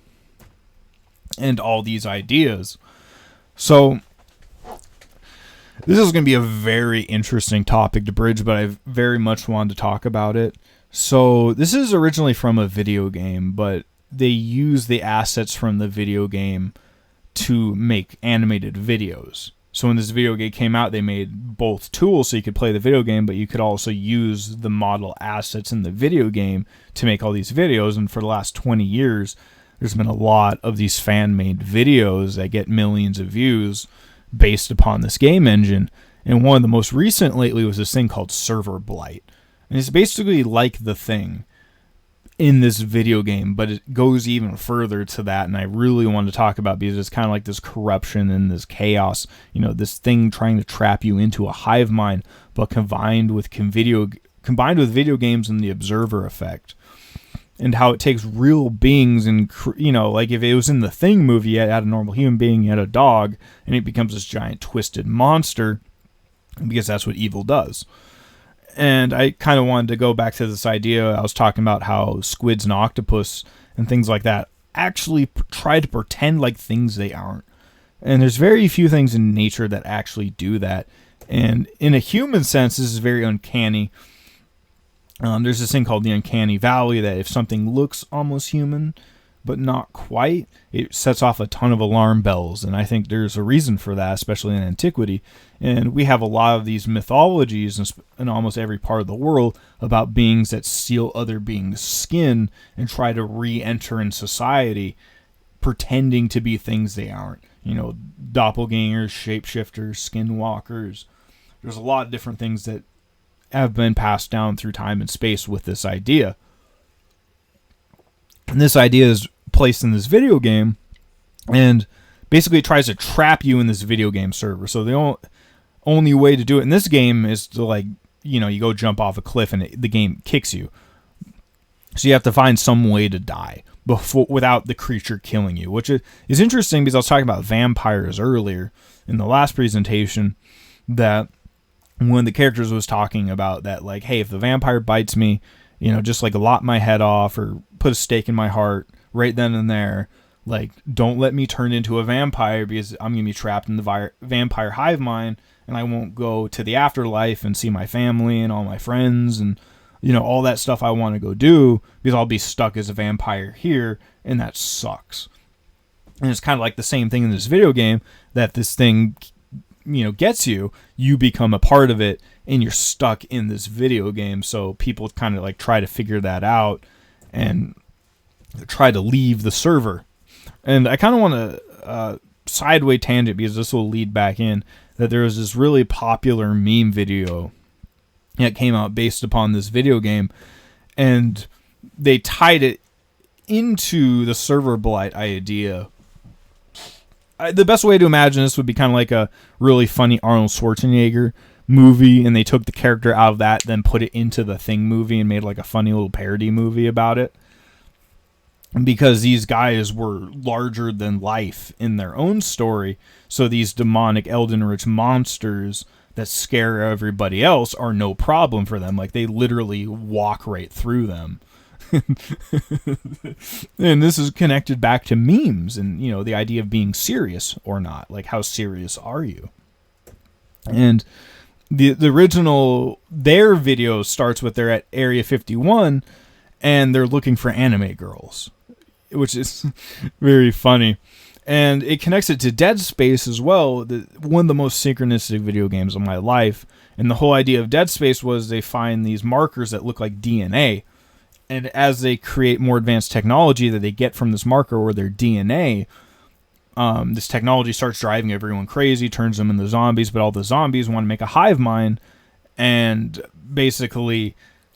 and all these ideas. So this is going to be a very interesting topic to bridge, but I very much wanted to talk about it. So this is originally from a video game, but they use the assets from the video game to make animated videos. So when this video game came out, they made both tools so you could play the video game, but you could also use the model assets in the video game to make all these videos. And for the last 20 years, there's been a lot of these fan-made videos that get millions of views based upon this game engine. And one of the most recent lately was this thing called Server Blight. And it's basically like The Thing in this video game, but it goes even further to that, and I really want to talk about, because it's kind of like this corruption and this chaos, this thing trying to trap you into a hive mind, but combined with video games and the observer effect, and how it takes real beings and, like if it was in the Thing movie, you had a normal human being, you had a dog, and it becomes this giant twisted monster, because that's what evil does. And I kind of wanted to go back to this idea. I was talking about how squids and octopus and things like that actually try to pretend like things they aren't. And there's very few things in nature that actually do that. And in a human sense, this is very uncanny. There's this thing called the uncanny valley, that if something looks almost human, but not quite, it sets off a ton of alarm bells. And I think there's a reason for that, especially in antiquity. And we have a lot of these mythologies in almost every part of the world about beings that steal other beings' skin and try to re-enter in society, pretending to be things they aren't. Doppelgangers, shapeshifters, skinwalkers. There's a lot of different things that have been passed down through time and space with this idea. And this idea is placed in this video game, and basically it tries to trap you in this video game server. So the only way to do it in this game is to, you go jump off a cliff and the game kicks you. So you have to find some way to die without the creature killing you, which is interesting, because I was talking about vampires earlier in the last presentation, that when the characters was talking about that, like, hey, if the vampire bites me, just lop my head off or put a stake in my heart right then and there. Don't let me turn into a vampire, because I'm going to be trapped in the vampire hive mind, and I won't go to the afterlife and see my family and all my friends and, all that stuff I want to go do, because I'll be stuck as a vampire here, and that sucks. And it's kind of like the same thing in this video game, that this thing, gets you become a part of it, and you're stuck in this video game. So people kind of try to figure that out and try to leave the server. And I kind of want to sideway tangent, because this will lead back in, that there was this really popular meme video that came out based upon this video game, and they tied it into the server blight idea. the best way to imagine this would be kind of like a really funny Arnold Schwarzenegger movie, and they took the character out of that, then put it into the Thing movie and made like a funny little parody movie about it. Because these guys were larger than life in their own story, so these demonic Eldritch monsters that scare everybody else are no problem for them. Like, they literally walk right through them. And this is connected back to memes and, you know, the idea of being serious or not. Like, how serious are you? And the original, their video starts with they're at Area 51 and they're looking for anime girls, which is very funny. And it connects it to Dead Space as well, one of the most synchronistic video games of my life. And the whole idea of Dead Space was they find these markers that look like DNA. And as they create more advanced technology that they get from this marker or their DNA, this technology starts driving everyone crazy, turns them into zombies, but all the zombies want to make a hive mind and basically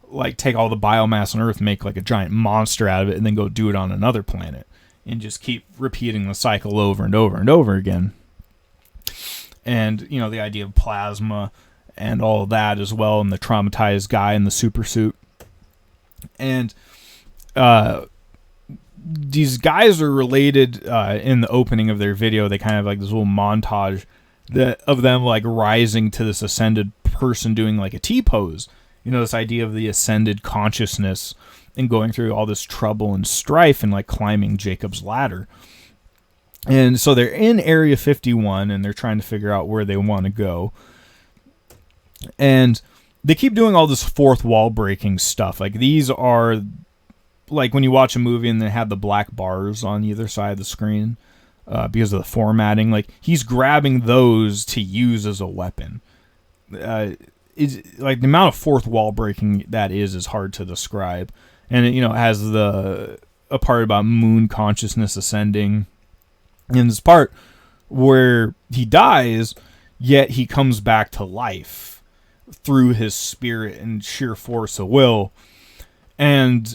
like take all the biomass on Earth, make like a giant monster out of it, and then go do it on another planet and just keep repeating the cycle over and over and over again. And, you know, the idea of plasma and all of that as well, and the traumatized guy in the super suit. And these guys are related in the opening of their video. They kind of have like this little montage of them like rising to this ascended person doing like a T-pose. You know, this idea of the ascended consciousness and going through all this trouble and strife and like climbing Jacob's ladder. And so they're in Area 51 and they're trying to figure out where they want to go. And they keep doing all this fourth wall breaking stuff. Like, these are like when you watch a movie and they have the black bars on either side of the screen because of the formatting. Like, he's grabbing those to use as a weapon. Is like the amount of fourth wall breaking that is hard to describe. And it, you know, has a part about moon consciousness ascending. And this part where he dies, yet he comes back to life through his spirit and sheer force of will. And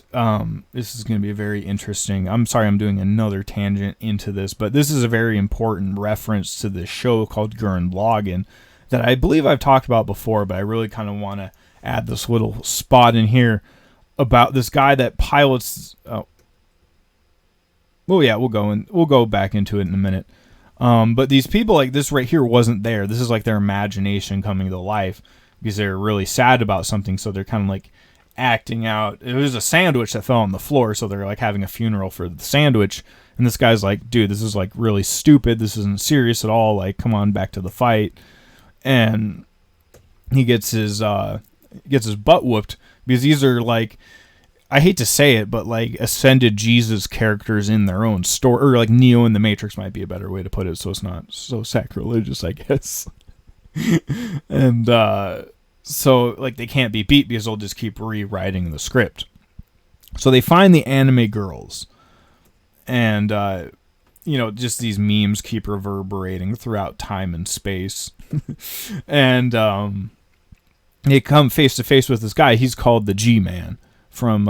this is going to be very interesting. I'm sorry I'm doing another tangent into this, but this is a very important reference to this show called Gurren Lagann that I believe I've talked about before, but I really kind of want to add this little spot in here about this guy that pilots. Well, yeah, we'll go back into it in a minute. But these people, like this right here, wasn't there. This is like their imagination coming to life because they're really sad about something, so they're kind of like acting out. It was a sandwich that fell on the floor, so they're like having a funeral for the sandwich. And this guy's like, dude, this is like really stupid. This isn't serious at all. Like, come on, back to the fight. And he gets his butt whooped because these are like, I hate to say it, but like ascended Jesus characters in their own story, or like Neo in the Matrix might be a better way to put it, so it's not so sacrilegious, I guess. And so like they can't be beat because they'll just keep rewriting the script. So they find the anime girls, and you know, just these memes keep reverberating throughout time and space. And they come face to face with this guy. He's called the G-Man from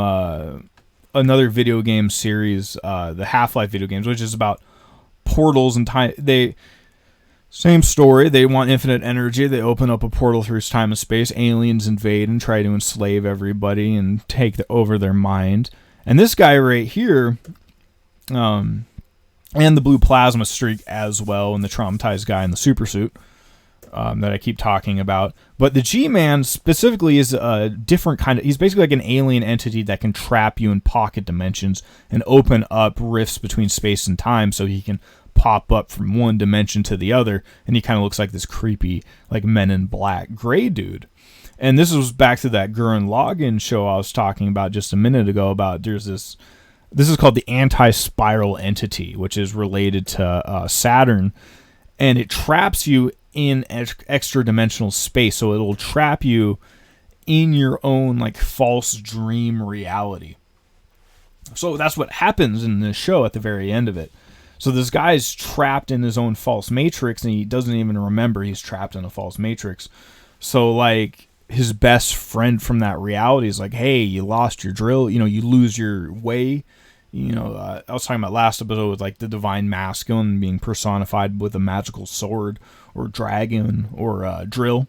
another video game series, the Half-Life video games, which is about portals and time. Same story. They want infinite energy. They open up a portal through time and space. Aliens invade and try to enslave everybody and take over their mind. And this guy right here, and the blue plasma streak as well, and the traumatized guy in the super suit that I keep talking about. But the G-Man specifically is a different kind of... He's basically like an alien entity that can trap you in pocket dimensions and open up rifts between space and time so he can pop up from one dimension to the other, and he kind of looks like this creepy, like Men in Black gray dude. And this was back to that Gurren Lagann show I was talking about just a minute ago about there's this is called the anti-spiral entity, which is related to Saturn, and it traps you in extra dimensional space, so it'll trap you in your own like false dream reality. So that's what happens in this show at the very end of it. So this guy's trapped in his own false matrix, and he doesn't even remember he's trapped in a false matrix. So like his best friend from that reality is like, hey, you lost your drill, you know, you lose your way, I was talking about last episode with like the divine masculine being personified with a magical sword or dragon or drill.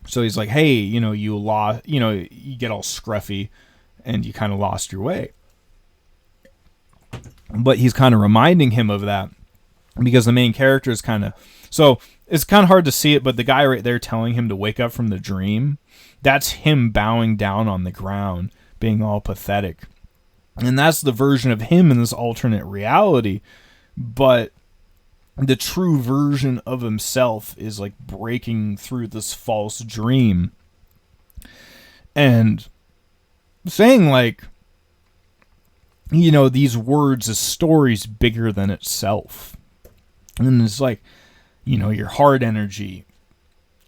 So he's like, hey, you lost, you get all scruffy and you kind of lost your way. But he's kind of reminding him of that because the main character is so it's kind of hard to see it, but the guy right there telling him to wake up from the dream, that's him bowing down on the ground, being all pathetic. And that's the version of him in this alternate reality. But the true version of himself is like breaking through this false dream and saying like, these words as stories bigger than itself. And it's like, your heart energy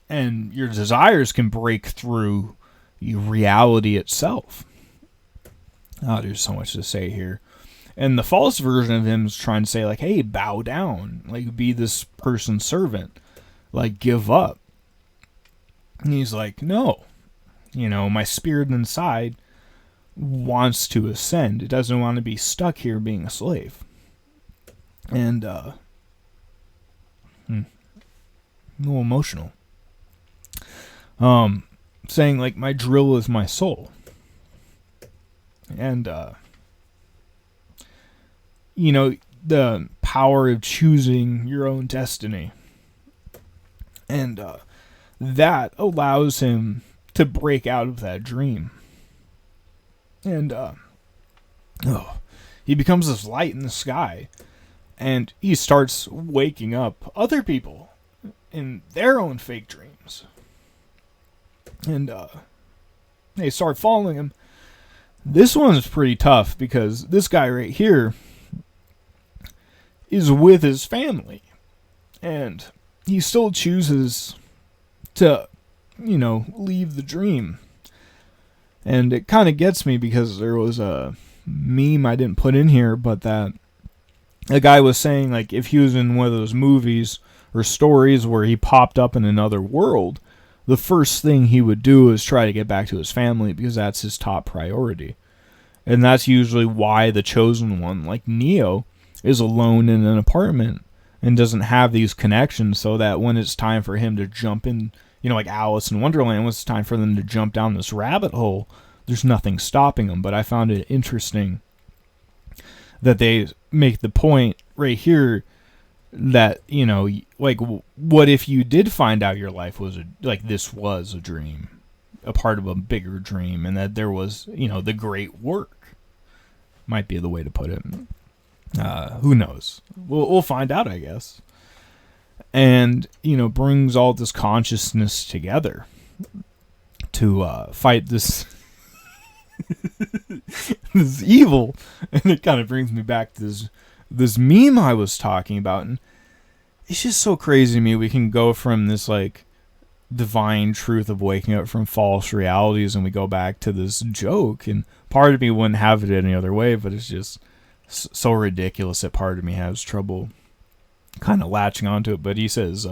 and your desires can break through reality itself. Oh, there's so much to say here. And the false version of him is trying to say, like, hey, bow down. Like, be this person's servant. Like, give up. And he's like, no. My spirit inside wants to ascend. It doesn't want to be stuck here being a slave. And, a little emotional. Saying, like, my drill is my soul. And, the power of choosing your own destiny. And that allows him to break out of that dream. And he becomes this light in the sky. And he starts waking up other people in their own fake dreams. And they start following him. This one's pretty tough because this guy right here is with his family. And he still chooses to, leave the dream. And it kind of gets me because there was a meme I didn't put in here, but that a guy was saying, like, if he was in one of those movies or stories where he popped up in another world, the first thing he would do is try to get back to his family because that's his top priority. And that's usually why the chosen one, like Neo, is alone in an apartment and doesn't have these connections, so that when it's time for him to jump in, like Alice in Wonderland, when it's time for them to jump down this rabbit hole, there's nothing stopping them. But I found it interesting that they make the point right here that, like, what if you did find out your life was this was a dream, a part of a bigger dream, and that there was, the great work, might be the way to put it. Who knows? We'll find out, I guess. And, brings all this consciousness together to fight this this evil. And it kind of brings me back to this meme I was talking about. And it's just so crazy to me. We can go from this, like, divine truth of waking up from false realities, and we go back to this joke. And part of me wouldn't have it any other way, but it's just so ridiculous that part of me has trouble kind of latching onto it. But he says,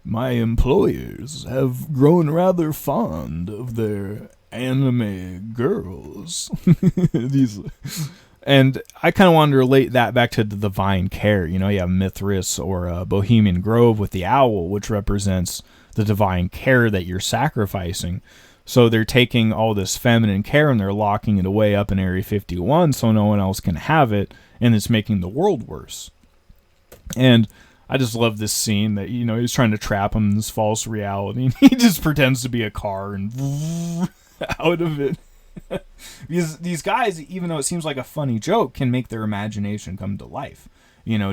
my employers have grown rather fond of their anime girls. And I kind of wanted to relate that back to the divine care. You have Mithras or Bohemian Grove with the owl, which represents the divine care that you're sacrificing. So they're taking all this feminine care and they're locking it away up in Area 51 so no one else can have it, and it's making the world worse. And I just love this scene that, he's trying to trap him in this false reality, and he just pretends to be a car and out of it. These guys, even though it seems like a funny joke, can make their imagination come to life.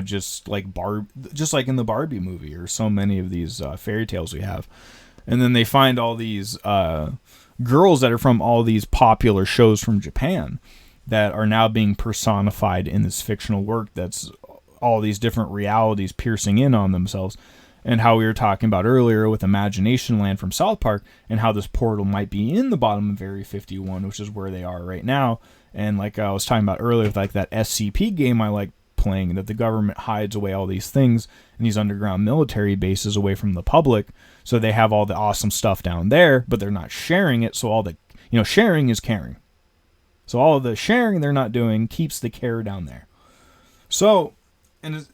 Just like in the Barbie movie or so many of these fairy tales we have. And then they find all these girls that are from all these popular shows from Japan that are now being personified in this fictional work that's all these different realities piercing in on themselves. And how we were talking about earlier with Imagination Land from South Park, and how this portal might be in the bottom of Area 51, which is where they are right now. And like I was talking about earlier with like that SCP game I like playing, that the government hides away all these things in these underground military bases away from the public. So they have all the awesome stuff down there, but they're not sharing it. So all the, sharing is caring. So all of the sharing they're not doing keeps the care down there. So, and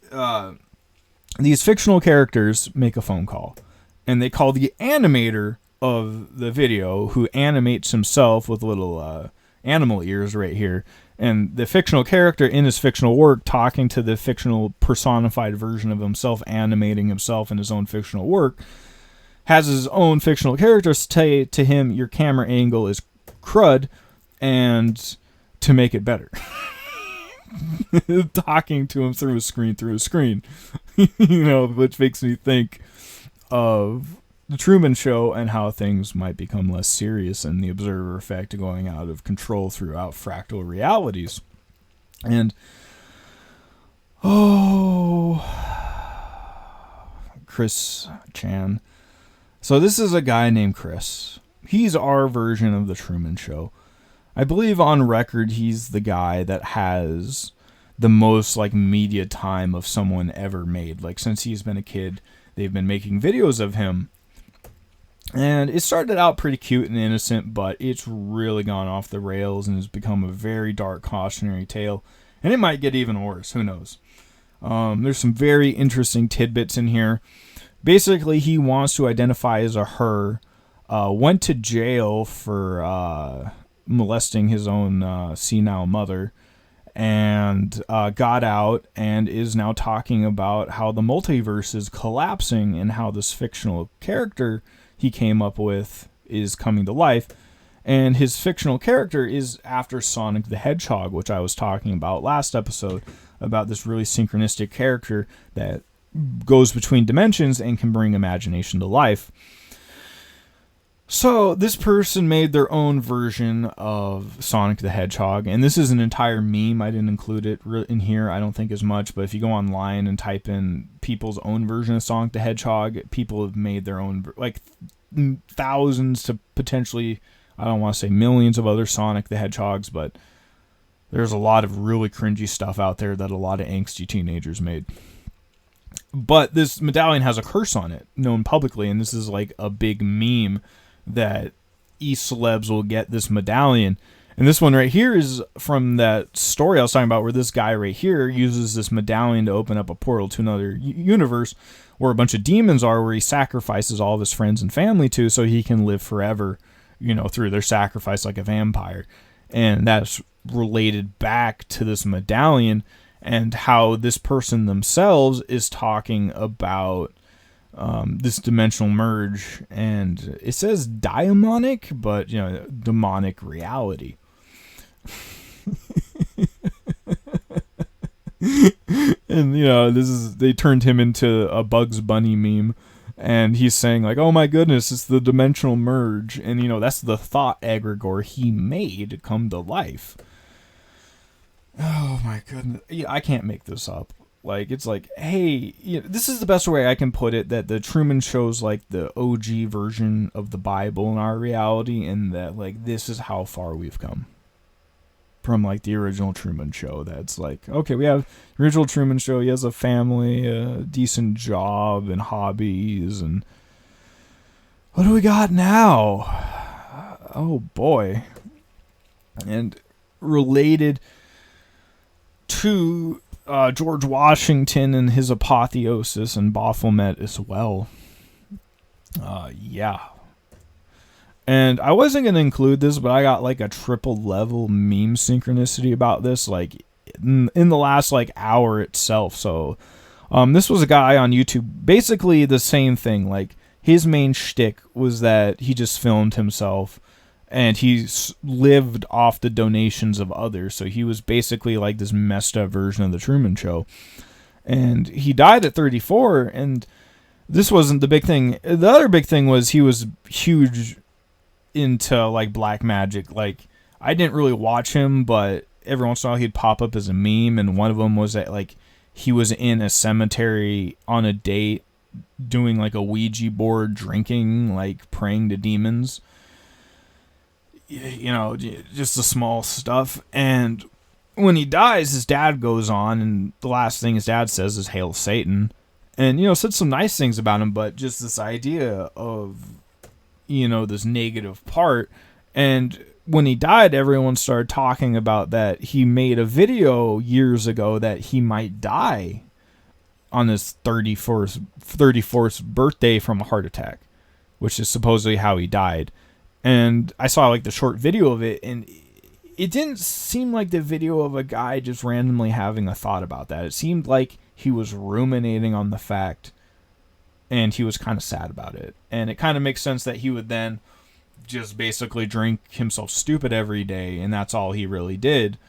these fictional characters make a phone call, and they call the animator of the video, who animates himself with little animal ears right here. And the fictional character in his fictional work talking to the fictional personified version of himself, animating himself in his own fictional work, has his own fictional characters say to him, your camera angle is crud, and to make it better. Talking to him through a screen. Which makes me think of The Truman Show and how things might become less serious and the observer effect going out of control throughout fractal realities. And Chris Chan. So this is a guy named Chris. He's our version of The Truman Show. I believe on record he's the guy that has the most media time of someone ever made. Since he's been a kid, they've been making videos of him. And it started out pretty cute and innocent, but it's really gone off the rails and has become a very dark cautionary tale. And it might get even worse. Who knows? There's some very interesting tidbits in here. Basically, he wants to identify as a her. Went to jail for molesting his own senile mother, and got out and is now talking about how the multiverse is collapsing and how this fictional character he came up with is coming to life. And his fictional character is after Sonic the Hedgehog, which I was talking about last episode, about this really synchronistic character that goes between dimensions and can bring imagination to life. So this person made their own version of Sonic the Hedgehog, and this is an entire meme. I didn't include it in here, I don't think as much, but if you go online and type in people's own version of Sonic the Hedgehog, people have made their own, thousands to potentially, I don't want to say millions of other Sonic the Hedgehogs, but there's a lot of really cringy stuff out there that a lot of angsty teenagers made. But this medallion has a curse on it, known publicly, and this is a big meme that e-celebs will get this medallion. And this one right here is from that story I was talking about, where this guy right here uses this medallion to open up a portal to another universe where a bunch of demons are, where he sacrifices all of his friends and family to so he can live forever, through their sacrifice like a vampire. And that's related back to this medallion and how this person themselves is talking about this dimensional merge, and it says daimonic, but demonic reality. And they turned him into a Bugs Bunny meme, and he's saying oh my goodness, it's the dimensional merge, and that's the thought egregore he made come to life. Oh my goodness, I can't make this up. Hey, this is the best way I can put it, that the Truman Show's the OG version of the Bible in our reality, and that this is how far we've come from the original Truman Show. That's okay, we have the original Truman Show, he has a family, a decent job and hobbies, and what do we got now? Oh boy. And related to George Washington and his apotheosis and Baphomet as well. Yeah. And I wasn't going to include this, but I got a triple level meme synchronicity about this, in the last hour itself. So, this was a guy on YouTube, basically the same thing. His main shtick was that he just filmed himself, and he lived off the donations of others. So he was basically this messed up version of the Truman Show. And he died at 34, and this wasn't the big thing. The other big thing was he was huge into black magic. I didn't really watch him, but every once in a while he'd pop up as a meme, and one of them was that he was in a cemetery on a date doing a Ouija board, drinking, praying to demons. Just the small stuff. And when he dies, his dad goes on, and the last thing his dad says is "Hail Satan," and said some nice things about him, but just this idea of this negative part. And when he died, everyone started talking about that he made a video years ago that he might die on his 34th birthday from a heart attack, which is supposedly how he died. And I saw like the short video of it, and it didn't seem like the video of a guy just randomly having a thought about that. It seemed like he was ruminating on the fact, and he was kind of sad about it. And it kind of makes sense that he would then just basically drink himself stupid every day, and that's all he really did,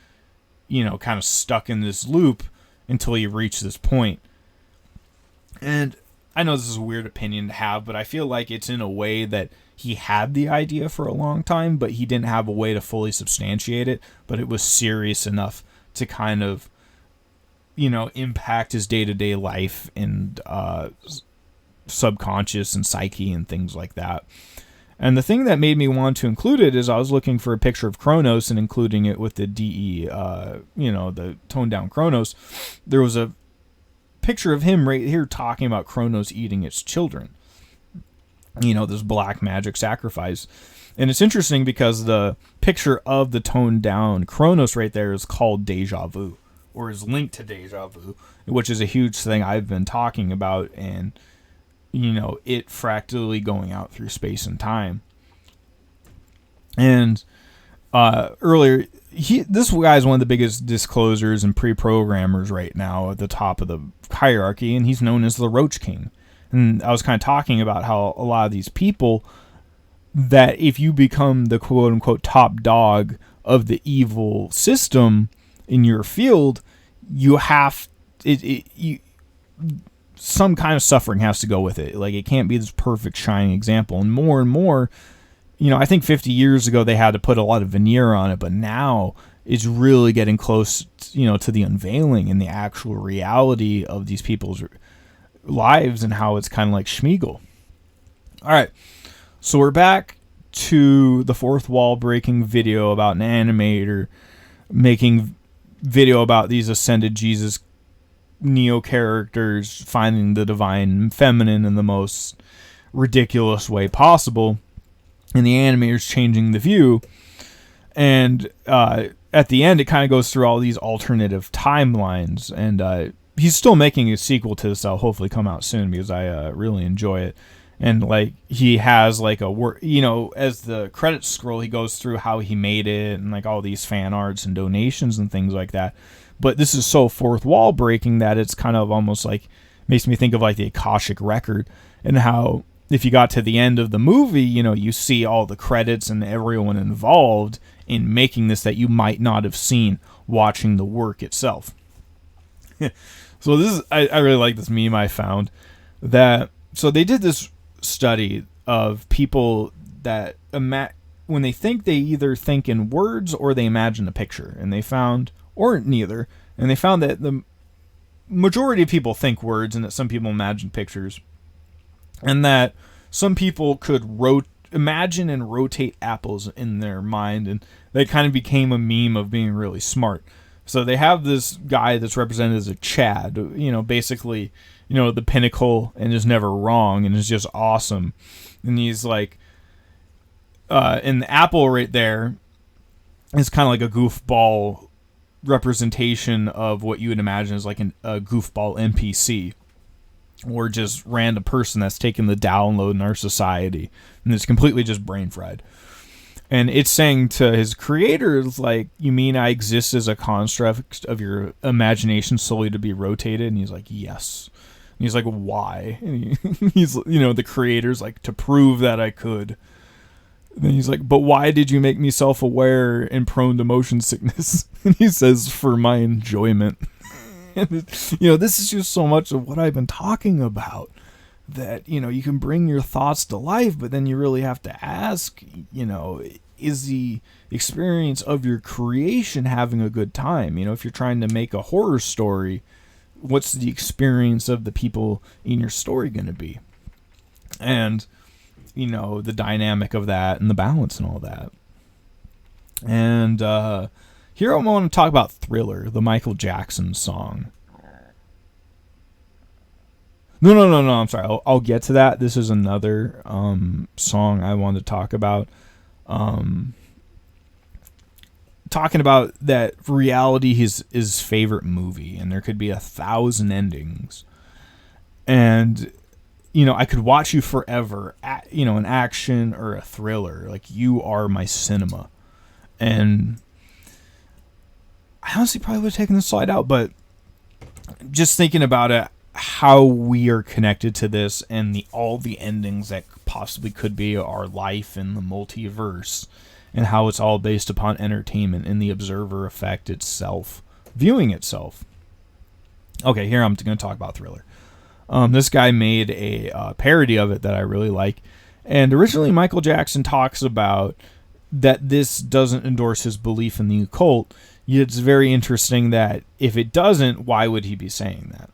you know, kind of stuck in this loop until he reached this point. And I know this is a weird opinion to have, but I feel like it's in a way that he had the idea for a long time, but he didn't have a way to fully substantiate it, but it was serious enough to kind of, you know, impact his day-to-day life and subconscious and psyche and things like that. And the thing that made me want to include it is I was looking for a picture of Kronos and including it with the the toned down Kronos. There was a picture of him right here talking about Kronos eating its children. You know, this black magic sacrifice. And it's interesting because the picture of the toned down Kronos right there is called Deja Vu, or is linked to Deja Vu, which is a huge thing I've been talking about, and you know, it fractally going out through space and time. And earlier, this guy is one of the biggest disclosers and pre-programmers right now at the top of the hierarchy, and he's known as the Roach King. And I was kind of talking about how a lot of these people, that if you become the quote-unquote top dog of the evil system in your field, you have some kind of suffering has to go with it. Like, it can't be this perfect shining example. And more, you know, I think 50 years ago they had to put a lot of veneer on it, but now it's really getting close, you know, to the unveiling and the actual reality of these people's lives and how it's kind of like Schmeagol. All right, so we're back to the fourth wall breaking video about an animator making video about these ascended Jesus Neo characters finding the divine feminine in the most ridiculous way possible, and the animator's changing the view. And at the end, it kind of goes through all these alternative timelines, and he's still making a sequel to this that'll hopefully come out soon because I really enjoy it. And like, he has like you know, as the credits scroll, he goes through how he made it and like all these fan arts and donations and things like that. But this is so fourth wall breaking that it's kind of almost like, makes me think of like the Akashic Record, and how if you got to the end of the movie, you know, you see all the credits and everyone involved in making this that you might not have seen watching the work itself. So this is, I really like this meme I found. So they did this study of people that when they think, they either think in words or they imagine a picture, and they found, or neither, and they found that the majority of people think words and that some people imagine pictures, and that some people could imagine and rotate apples in their mind, and they kind of became a meme of being really smart. So they have this guy that's represented as a Chad, you know, basically, you know, the pinnacle and is never wrong and is just awesome. And he's like, and the apple right there is kind of like a goofball representation of what you would imagine as like a goofball NPC, or just random person that's taken the download in our society and it's completely just brain fried. And it's saying to his creators, like, you mean I exist as a construct of your imagination solely to be rotated? And he's like, yes. And he's like, why? And he's, you know, the creator's like, to prove that I could. And then he's like, but why did you make me self-aware and prone to motion sickness? And he says, for my enjoyment. And, you know, this is just so much of what I've been talking about, that, you know, you can bring your thoughts to life, but then you really have to ask, you know, is the experience of your creation having a good time? You know, if you're trying to make a horror story, what's the experience of the people in your story going to be? And, you know, the dynamic of that and the balance and all that. And here I want to talk about Thriller, the Michael Jackson song. No, I'm sorry. I'll get to that. This is another song I wanted to talk about. talking about that reality is his favorite movie, and there could be 1,000 endings. And, I could watch you forever, an action or a thriller. Like, you are my cinema. And I honestly probably would have taken the slide out, but just thinking about it, how we are connected to this and all the endings that possibly could be our life in the multiverse, and how it's all based upon entertainment and the observer effect itself, viewing itself. Okay, here I'm going to talk about Thriller. This guy made a parody of it that I really like. And originally Michael Jackson talks about that this doesn't endorse his belief in the occult. Yet it's very interesting that if it doesn't, why would he be saying that?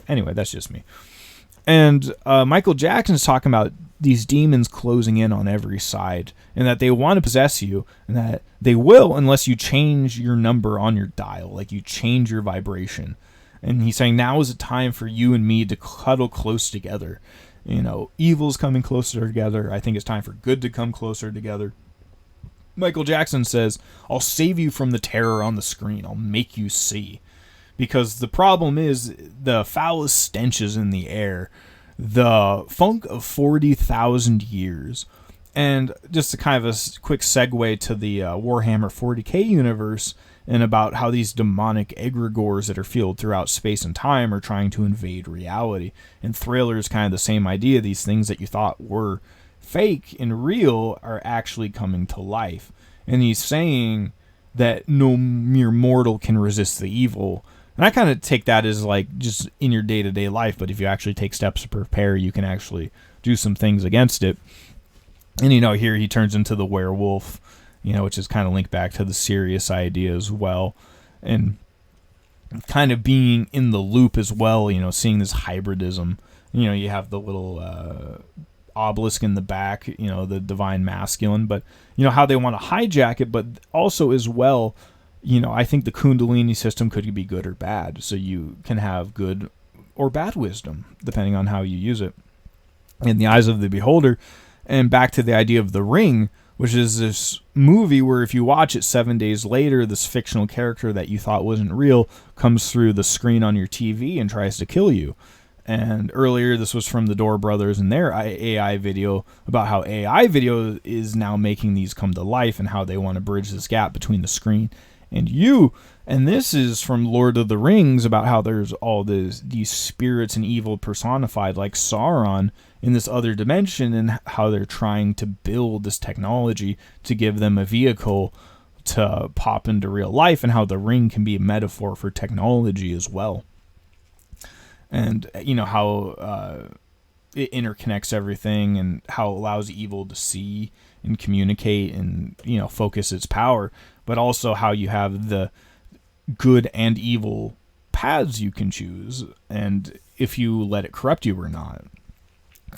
Anyway, that's just me. And Michael Jackson's talking about these demons closing in on every side, and that they want to possess you, and that they will unless you change your number on your dial, like you change your vibration. And he's saying now is the time for you and me to cuddle close together. Evil's coming closer together. I think it's time for good to come closer together. Michael Jackson says, I'll save you from the terror on the screen. I'll make you see. Because the problem is the foulest stenches in the air, the funk of 40,000 years. And just a kind of a quick segue to the Warhammer 40k universe, and about how these demonic egregores that are fueled throughout space and time are trying to invade reality. And Thriller is kind of the same idea. These things that you thought were fake and real are actually coming to life. And he's saying that no mere mortal can resist the evil. And I kind of take that as like just in your day-to-day life, but if you actually take steps to prepare, you can actually do some things against it. And, here he turns into the werewolf, which is kind of linked back to the serious idea as well. And kind of being in the loop as well, seeing this hybridism. You have the little obelisk in the back, the divine masculine, but, how they want to hijack it, but also as well, I think the Kundalini system could be good or bad. So you can have good or bad wisdom, depending on how you use it. In the eyes of the beholder. And back to the idea of The Ring, which is this movie where if you watch it 7 days later, this fictional character that you thought wasn't real comes through the screen on your TV and tries to kill you. And earlier, this was from the Door Brothers and their AI video about how AI video is now making these come to life and how they want to bridge this gap between the screen and you. And this is from Lord of the Rings about how there's all these spirits and evil personified like Sauron in this other dimension, and how they're trying to build this technology to give them a vehicle to pop into real life, and how the ring can be a metaphor for technology as well. And, how it interconnects everything, and how it allows evil to see and communicate and, focus its power, but also how you have the good and evil paths you can choose, and if you let it corrupt you or not.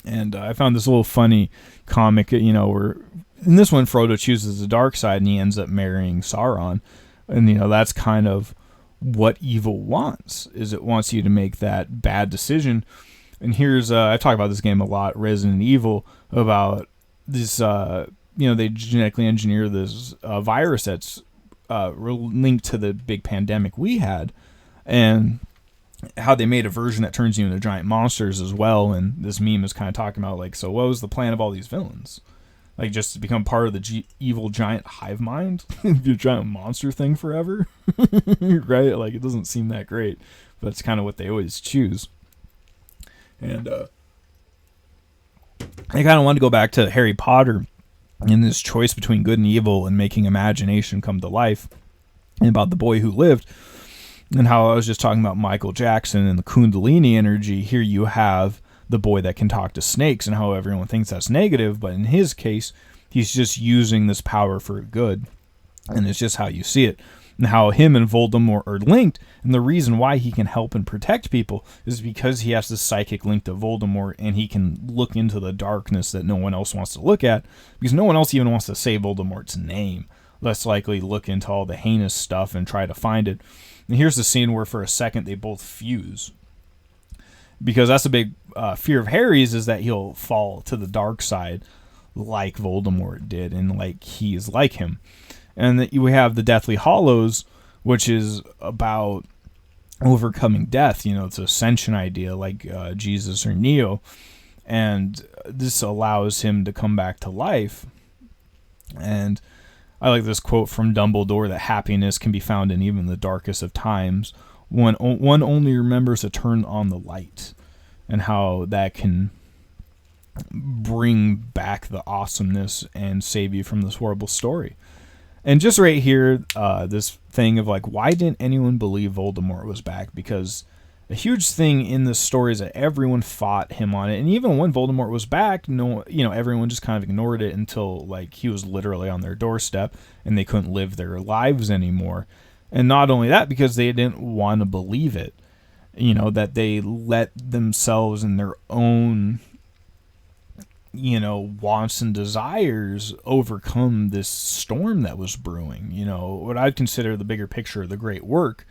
And I found this little funny comic, where in this one Frodo chooses the dark side and he ends up marrying Sauron. And, that's kind of what evil wants, is it wants you to make that bad decision. And here's, I talk about this game a lot, Resident Evil, about this, they genetically engineer this virus that's linked to the big pandemic we had, and how they made a version that turns you into giant monsters as well. And this meme is kind of talking about, like, so what was the plan of all these villains? Like, just to become part of the evil giant hive mind? Be a giant monster thing forever? Right? Like, it doesn't seem that great, but it's kind of what they always choose. And I kind of want to go back to Harry Potter and this choice between good and evil and making imagination come to life, and about the boy who lived. And how I was just talking about Michael Jackson and the Kundalini energy. Here you have the boy that can talk to snakes, and how everyone thinks that's negative, but in his case, he's just using this power for good. And it's just how you see it. And how him and Voldemort are linked, and the reason why he can help and protect people is because he has this psychic link to Voldemort, and he can look into the darkness that no one else wants to look at, because no one else even wants to say Voldemort's name. Less likely look into all the heinous stuff and try to find it. And here's the scene where for a second they both fuse. Because that's a big fear of Harry's, is that he'll fall to the dark side like Voldemort did, and like he is like him. And that we have the Deathly Hallows, which is about overcoming death. You know, it's an ascension idea, like Jesus or Neo, and this allows him to come back to life. And I like this quote from Dumbledore, that happiness can be found in even the darkest of times. One only remembers to turn on the light, and how that can bring back the awesomeness and save you from this horrible story. And just right here, this thing of like, why didn't anyone believe Voldemort was back? Because a huge thing in this story is that everyone fought him on it, and even when Voldemort was back, everyone just kind of ignored it until like he was literally on their doorstep and they couldn't live their lives anymore. And not only that, because they didn't want to believe it, that they let themselves and their own wants and desires overcome this storm that was brewing. What I'd consider the bigger picture of the great work.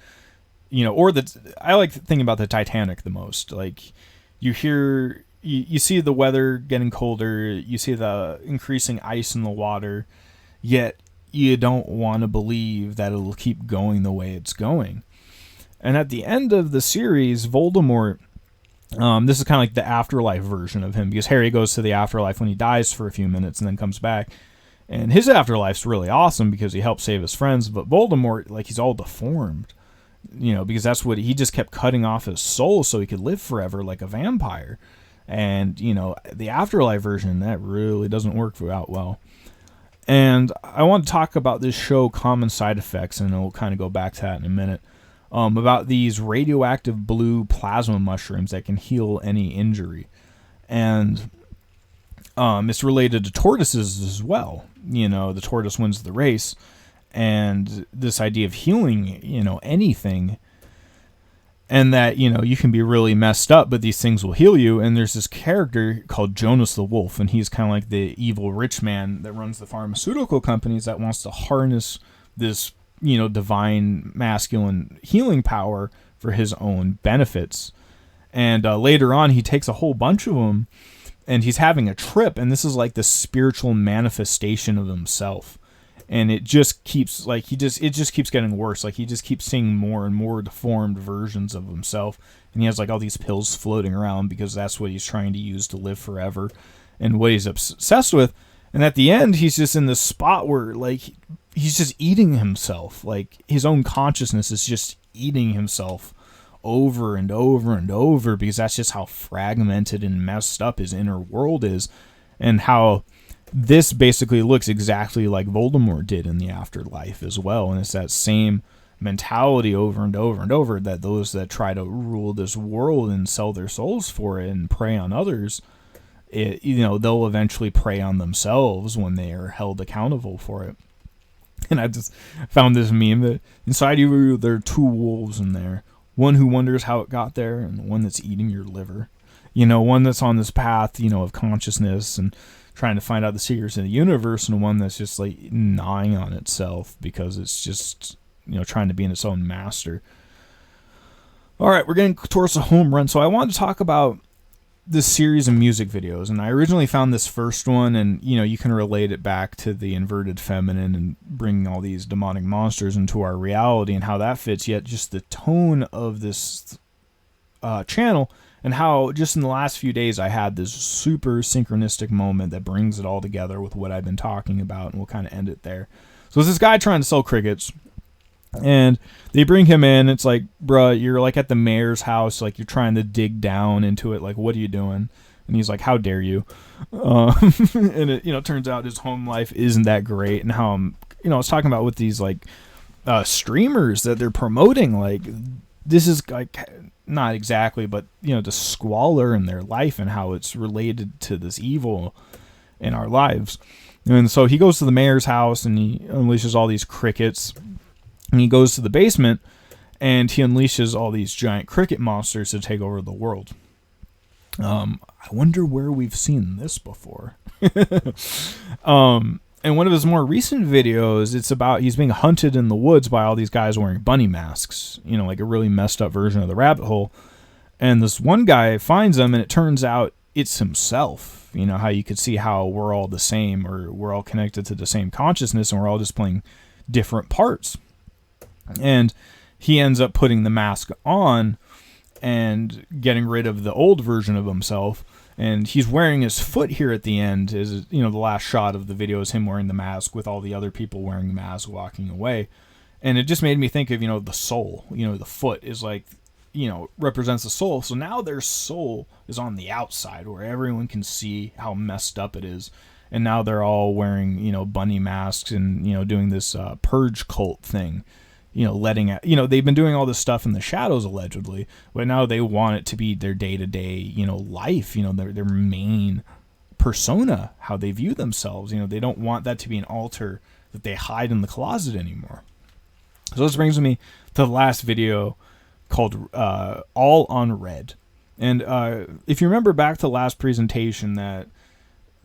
I like thinking about the Titanic the most. Like, you see the weather getting colder, you see the increasing ice in the water, yet you don't want to believe that it'll keep going the way it's going. And at the end of the series, Voldemort, this is kind of like the afterlife version of him, because Harry goes to the afterlife when he dies for a few minutes and then comes back. And his afterlife's really awesome because he helped save his friends, but Voldemort, like, he's all deformed. Because that's what he just kept cutting off his soul so he could live forever like a vampire. And, the afterlife version, that really doesn't work out well. And I want to talk about this show, Common Side Effects, and we'll kind of go back to that in a minute, about these radioactive blue plasma mushrooms that can heal any injury. And it's related to tortoises as well. The tortoise wins the race. And this idea of healing, anything, and that, you can be really messed up, but these things will heal you. And there's this character called Jonas the Wolf, and he's kind of like the evil rich man that runs the pharmaceutical companies that wants to harness this, divine masculine healing power for his own benefits. And later on, he takes a whole bunch of them, and he's having a trip, and this is like the spiritual manifestation of himself. And it just keeps it just keeps getting worse. Like, he just keeps seeing more and more deformed versions of himself. And he has like all these pills floating around because that's what he's trying to use to live forever and what he's obsessed with. And at the end, he's just in this spot where like he's just eating himself. Like, his own consciousness is just eating himself over and over and over, because that's just how fragmented and messed up his inner world is, and how this basically looks exactly like Voldemort did in the afterlife as well. And it's that same mentality over and over and over, that those that try to rule this world and sell their souls for it and prey on others, they'll eventually prey on themselves when they are held accountable for it. And I just found this meme that inside you there are two wolves in there. One who wonders how it got there, and one that's eating your liver. One that's on this path, of consciousness and trying to find out the secrets of the universe, and one that's just like gnawing on itself because it's just, trying to be in its own master. All right, we're getting towards the home run. So I wanted to talk about this series of music videos, and I originally found this first one, and you can relate it back to the inverted feminine and bringing all these demonic monsters into our reality and how that fits, yet just the tone of this channel, and how just in the last few days I had this super synchronistic moment that brings it all together with what I've been talking about, and we'll kind of end it there. So it's this guy trying to sell crickets, and they bring him in. It's like, bruh, you're like at the mayor's house, like you're trying to dig down into it, like, what are you doing? And he's like, how dare you? And it turns out his home life isn't that great, and how I was talking about with these like streamers that they're promoting, like, this is like, not exactly, but the squalor in their life and how it's related to this evil in our lives. And so he goes to the mayor's house and he unleashes all these crickets, and he goes to the basement and he unleashes all these giant cricket monsters to take over the world. I wonder where we've seen this before. And one of his more recent videos, it's about he's being hunted in the woods by all these guys wearing bunny masks, like a really messed up version of the rabbit hole. And this one guy finds him, and it turns out it's himself. How you could see how we're all the same, or we're all connected to the same consciousness, and we're all just playing, different parts. And he ends up putting the mask on and getting rid of the old version of himself. And he's wearing his foot here at the end. Is, you know, the last shot of the video is him wearing the mask with all the other people wearing the mask walking away. And it just made me think of, you know, the soul. You know, the foot is like, you know, represents the soul. So now their soul is on the outside where everyone can see how messed up it is. And now they're all wearing, you know, bunny masks and, you know, doing this purge cult thing. You know, letting out, you know, they've been doing all this stuff in the shadows allegedly, but now they want it to be their day-to-day, you know, life, you know, their main persona, how they view themselves. You know, they don't want that to be an altar that they hide in the closet anymore. So this brings me to the last video called All on Red. And if you remember back to the last presentation, that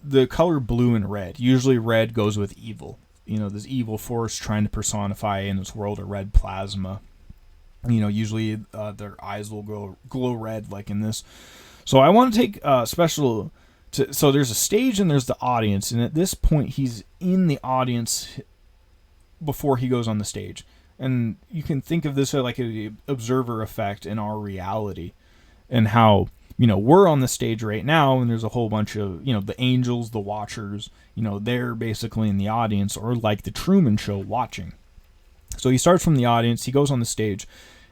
the color blue and red, usually red goes with evil. You know, this evil force trying to personify in this world a red plasma. You know, usually their eyes will glow red like in this. So I want to take special... So there's a stage and there's the audience. And at this point, he's in the audience before he goes on the stage. And you can think of this as like an observer effect in our reality. And how, you know, we're on the stage right now, and there's a whole bunch of, you know, the angels, the watchers, you know, they're basically in the audience, or like the Truman Show watching. So he starts from the audience, he goes on the stage,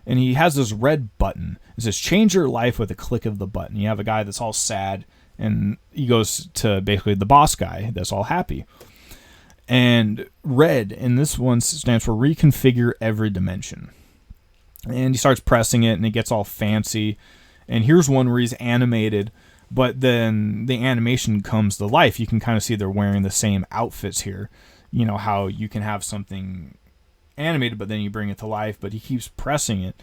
and he has this red button. It says, change your life with a click of the button. You have a guy that's all sad, and he goes to basically the boss guy that's all happy. And red, in this one, stands for reconfigure every dimension. And he starts pressing it, and it gets all fancy. And here's one where he's animated, but then the animation comes to life. You can kind of see they're wearing the same outfits here. You know, how you can have something animated, but then you bring it to life, but he keeps pressing it,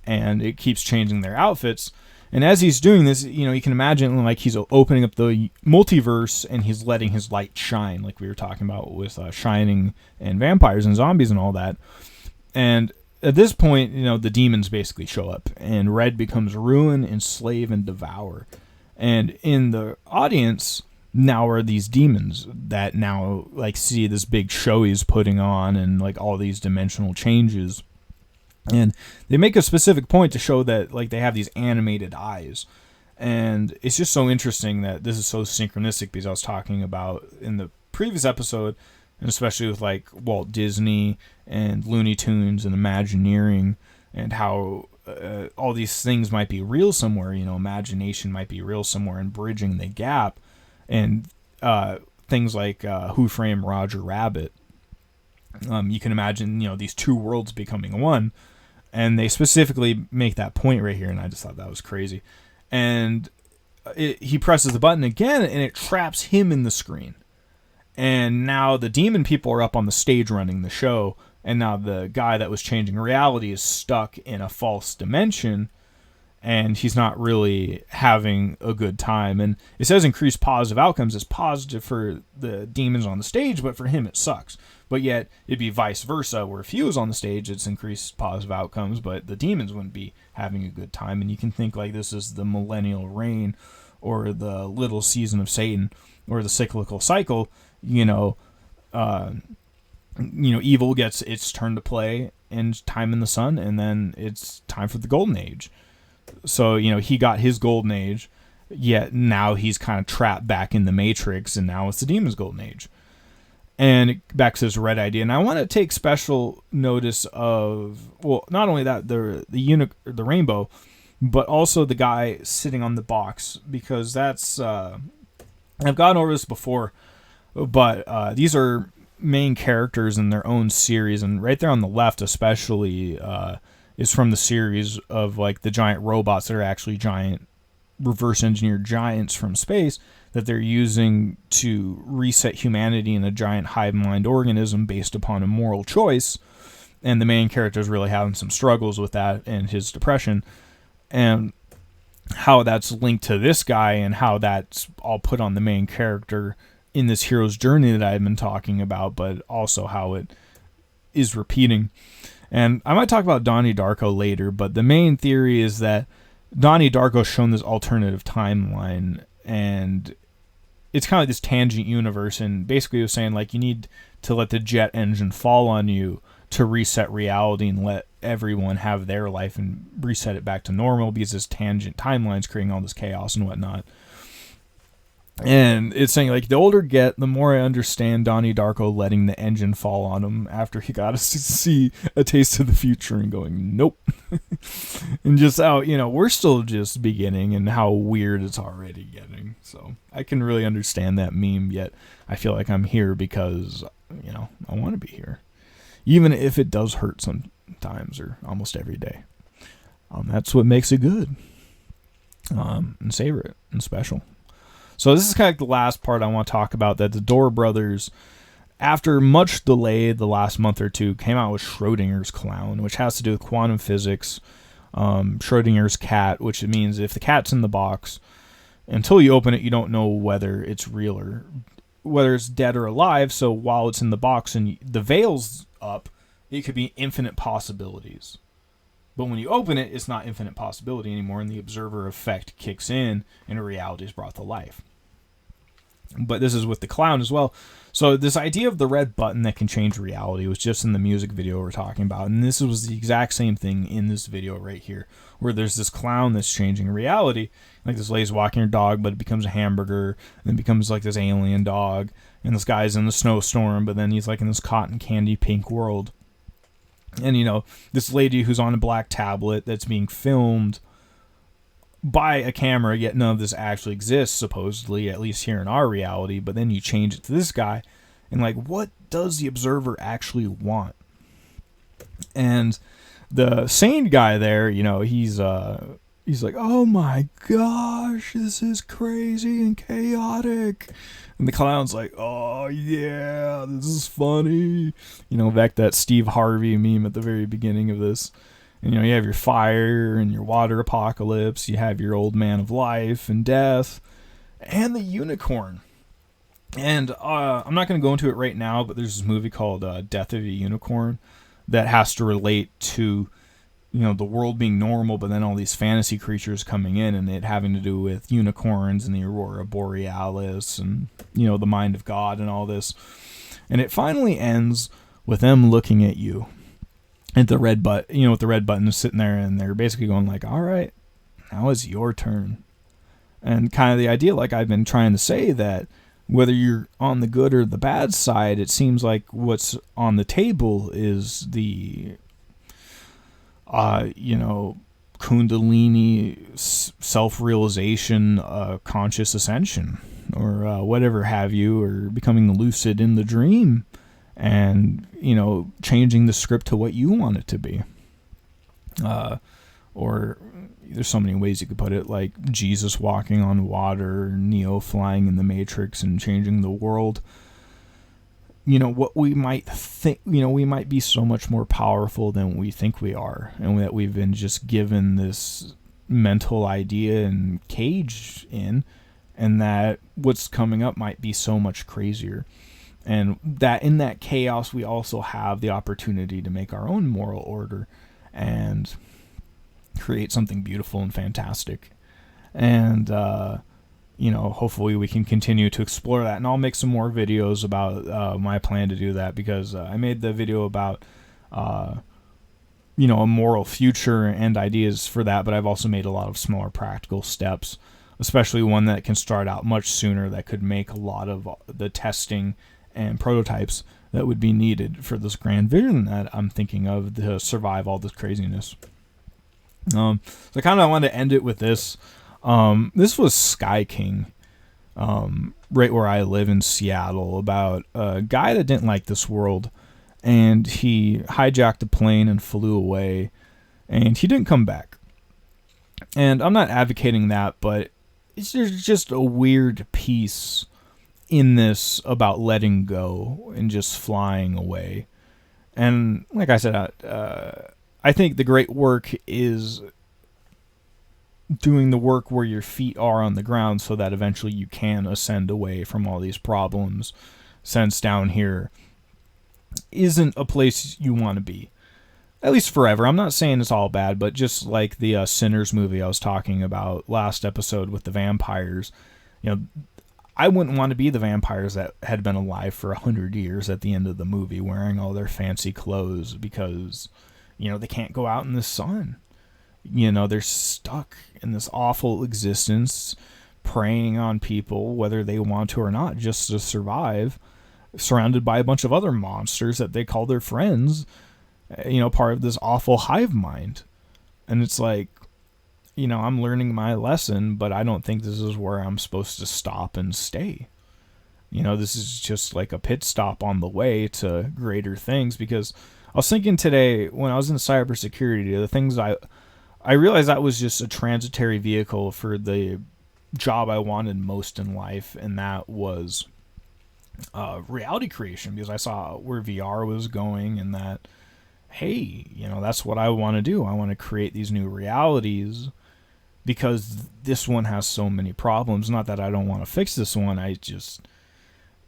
and it keeps changing their outfits. And as he's doing this, you know, you can imagine like he's opening up the multiverse, and he's letting his light shine, like we were talking about with Shining and vampires and zombies and all that. And at this point, you know, the demons basically show up, and red becomes ruin, enslave, and devour. And in the audience now are these demons that now like see this big show he's putting on, and like all these dimensional changes. And they make a specific point to show that like they have these animated eyes. And it's just so interesting that this is so synchronistic, because I was talking about in the previous episode, and especially with like Walt Disney and Looney Tunes and Imagineering, and how all these things might be real somewhere. You know, imagination might be real somewhere, and bridging the gap. And things like Who Framed Roger Rabbit. You can imagine, you know, these two worlds becoming one. And they specifically make that point right here, and I just thought that was crazy. And he presses the button again, and it traps him in the screen. And now the demon people are up on the stage running the show, and now the guy that was changing reality is stuck in a false dimension, and he's not really having a good time. And it says increased positive outcomes is positive for the demons on the stage, but for him it sucks. But yet it'd be vice versa, where if he was on the stage, it's increased positive outcomes, but the demons wouldn't be having a good time. And you can think like this is the millennial reign, or the little season of Satan, or the cyclical cycle. You know, evil gets its turn to play in time in the sun, and then it's time for the golden age. So, you know, he got his golden age, yet now he's kind of trapped back in the Matrix, and now it's the demon's golden age. And back to this red idea, and I want to take special notice of, well, not only that, the rainbow, but also the guy sitting on the box, because that's I've gone over this before, but these are main characters in their own series, and right there on the left especially is from the series of like the giant robots that are actually giant reverse engineered giants from space that they're using to reset humanity in a giant hive mind organism based upon a moral choice. And the main character is really having some struggles with that and his depression, and how that's linked to this guy, and how that's all put on the main character in this hero's journey that I've been talking about, but also how it is repeating. And I might talk about Donnie Darko later, but the main theory is that Donnie Darko's shown this alternative timeline, and it's kind of this tangent universe, and basically it was saying like you need to let the jet engine fall on you to reset reality and let everyone have their life and reset it back to normal, because this tangent timeline's creating all this chaos and whatnot. And it's saying, like, the older I get, the more I understand Donnie Darko letting the engine fall on him after he got to see a taste of the future and going, nope. And just how, we're still just beginning and how weird it's already getting. So I can really understand that meme, yet I feel like I'm here because, I want to be here. Even if it does hurt sometimes or almost every day. That's what makes it good. And savor it and special. So this is kind of the last part I want to talk about, that the Dora brothers, after much delay the last month or two, came out with Schrodinger's clown, which has to do with quantum physics. Schrodinger's cat, which means if the cat's in the box, until you open it, you don't know whether it's real or whether it's dead or alive. So while it's in the box and the veil's up, it could be infinite possibilities. But when you open it, it's not infinite possibility anymore, and the observer effect kicks in, and a reality is brought to life. But this is with the clown as well. So this idea of the red button that can change reality was just in the music video we're talking about, and this was the exact same thing in this video right here, where there's this clown that's changing reality. Like, this lady's walking her dog, but it becomes a hamburger, and then becomes like this alien dog, and this guy's in the snowstorm, but then he's like in this cotton candy pink world. And, this lady who's on a black tablet that's being filmed by a camera, yet none of this actually exists, supposedly, at least here in our reality. But then you change it to this guy, and, like, what does the observer actually want? And the sane guy there, he's like, oh my gosh, this is crazy and chaotic. And the clown's like, oh yeah, this is funny. Back that Steve Harvey meme at the very beginning of this. And, you have your fire and your water apocalypse. You have your old man of life and death. And the unicorn. And I'm not going to go into it right now, but there's this movie called Death of a Unicorn that has to relate to the world being normal, but then all these fantasy creatures coming in, and it having to do with unicorns and the Aurora Borealis and, the mind of God and all this. And it finally ends with them looking at you at the red button, with the red button sitting there, and they're basically going like, all right, now it's your turn. And kind of the idea, like I've been trying to say, that whether you're on the good or the bad side, it seems like what's on the table is the Kundalini self-realization, conscious ascension, or whatever have you, or becoming lucid in the dream, and, changing the script to what you want it to be. Or there's so many ways you could put it, like Jesus walking on water, Neo flying in the Matrix and changing the world. What we might think, we might be so much more powerful than we think we are, and that we've been just given this mental idea and cage in, and that what's coming up might be so much crazier. And that in that chaos, we also have the opportunity to make our own moral order and create something beautiful and fantastic. And, hopefully we can continue to explore that. And I'll make some more videos about my plan to do that, because I made the video about, a moral future and ideas for that, but I've also made a lot of smaller practical steps, especially one that can start out much sooner, that could make a lot of the testing and prototypes that would be needed for this grand vision that I'm thinking of to survive all this craziness. So I kind of wanted to end it with this. This was Sky King, right where I live in Seattle, about a guy that didn't like this world, and he hijacked a plane and flew away, and he didn't come back. And I'm not advocating that, but there's just a weird piece in this about letting go and just flying away. And like I said, I think the great work is doing the work where your feet are on the ground, so that eventually you can ascend away from all these problems, since down here isn't a place you want to be, at least forever. I'm not saying it's all bad, but just like the Sinners movie I was talking about last episode with the vampires, I wouldn't want to be the vampires that had been alive for 100 years at the end of the movie, wearing all their fancy clothes because, they can't go out in the sun. They're stuck in this awful existence, preying on people, whether they want to or not, just to survive, surrounded by a bunch of other monsters that they call their friends, part of this awful hive mind. And it's like, I'm learning my lesson, but I don't think this is where I'm supposed to stop and stay. This is just like a pit stop on the way to greater things, because I was thinking today when I was in cybersecurity, the things I realized that was just a transitory vehicle for the job I wanted most in life, and that was reality creation, because I saw where VR was going, and that, hey, that's what I want to do. I want to create these new realities, because this one has so many problems. Not that I don't want to fix this one. I just,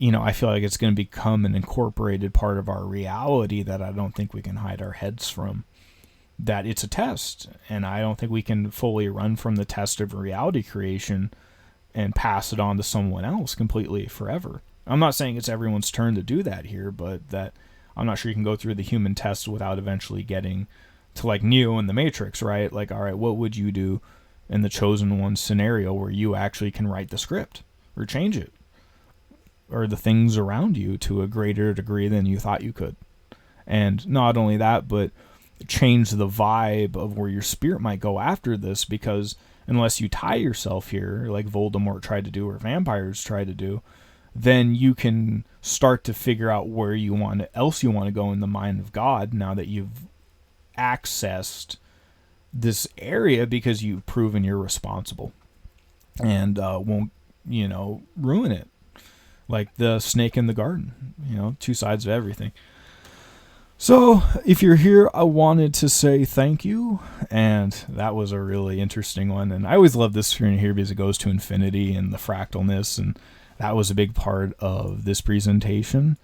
I feel like it's going to become an incorporated part of our reality that I don't think we can hide our heads from. That it's a test, and I don't think we can fully run from the test of reality creation and pass it on to someone else completely forever. I'm not saying it's everyone's turn to do that here, but that I'm not sure you can go through the human test without eventually getting to like Neo in the Matrix, right? Like, all right, what would you do in the chosen one scenario where you actually can write the script or change it, or the things around you to a greater degree than you thought you could? And not only that, but change the vibe of where your spirit might go after this, because unless you tie yourself here, like Voldemort tried to do or vampires tried to do, then you can start to figure out where you want to go in the mind of God now that you've accessed this area, because you've proven you're responsible and won't, ruin it. Like the snake in the garden, two sides of everything. So, if you're here, I wanted to say thank you, and that was a really interesting one, and I always love this screen here because it goes to infinity and the fractalness, and that was a big part of this presentation.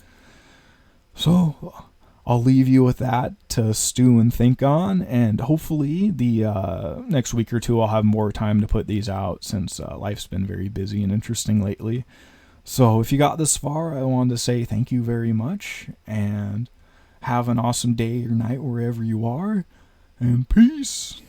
So, I'll leave you with that to stew and think on, and hopefully the next week or two I'll have more time to put these out, since life's been very busy and interesting lately. So, if you got this far, I wanted to say thank you very much, and have an awesome day or night wherever you are, and peace.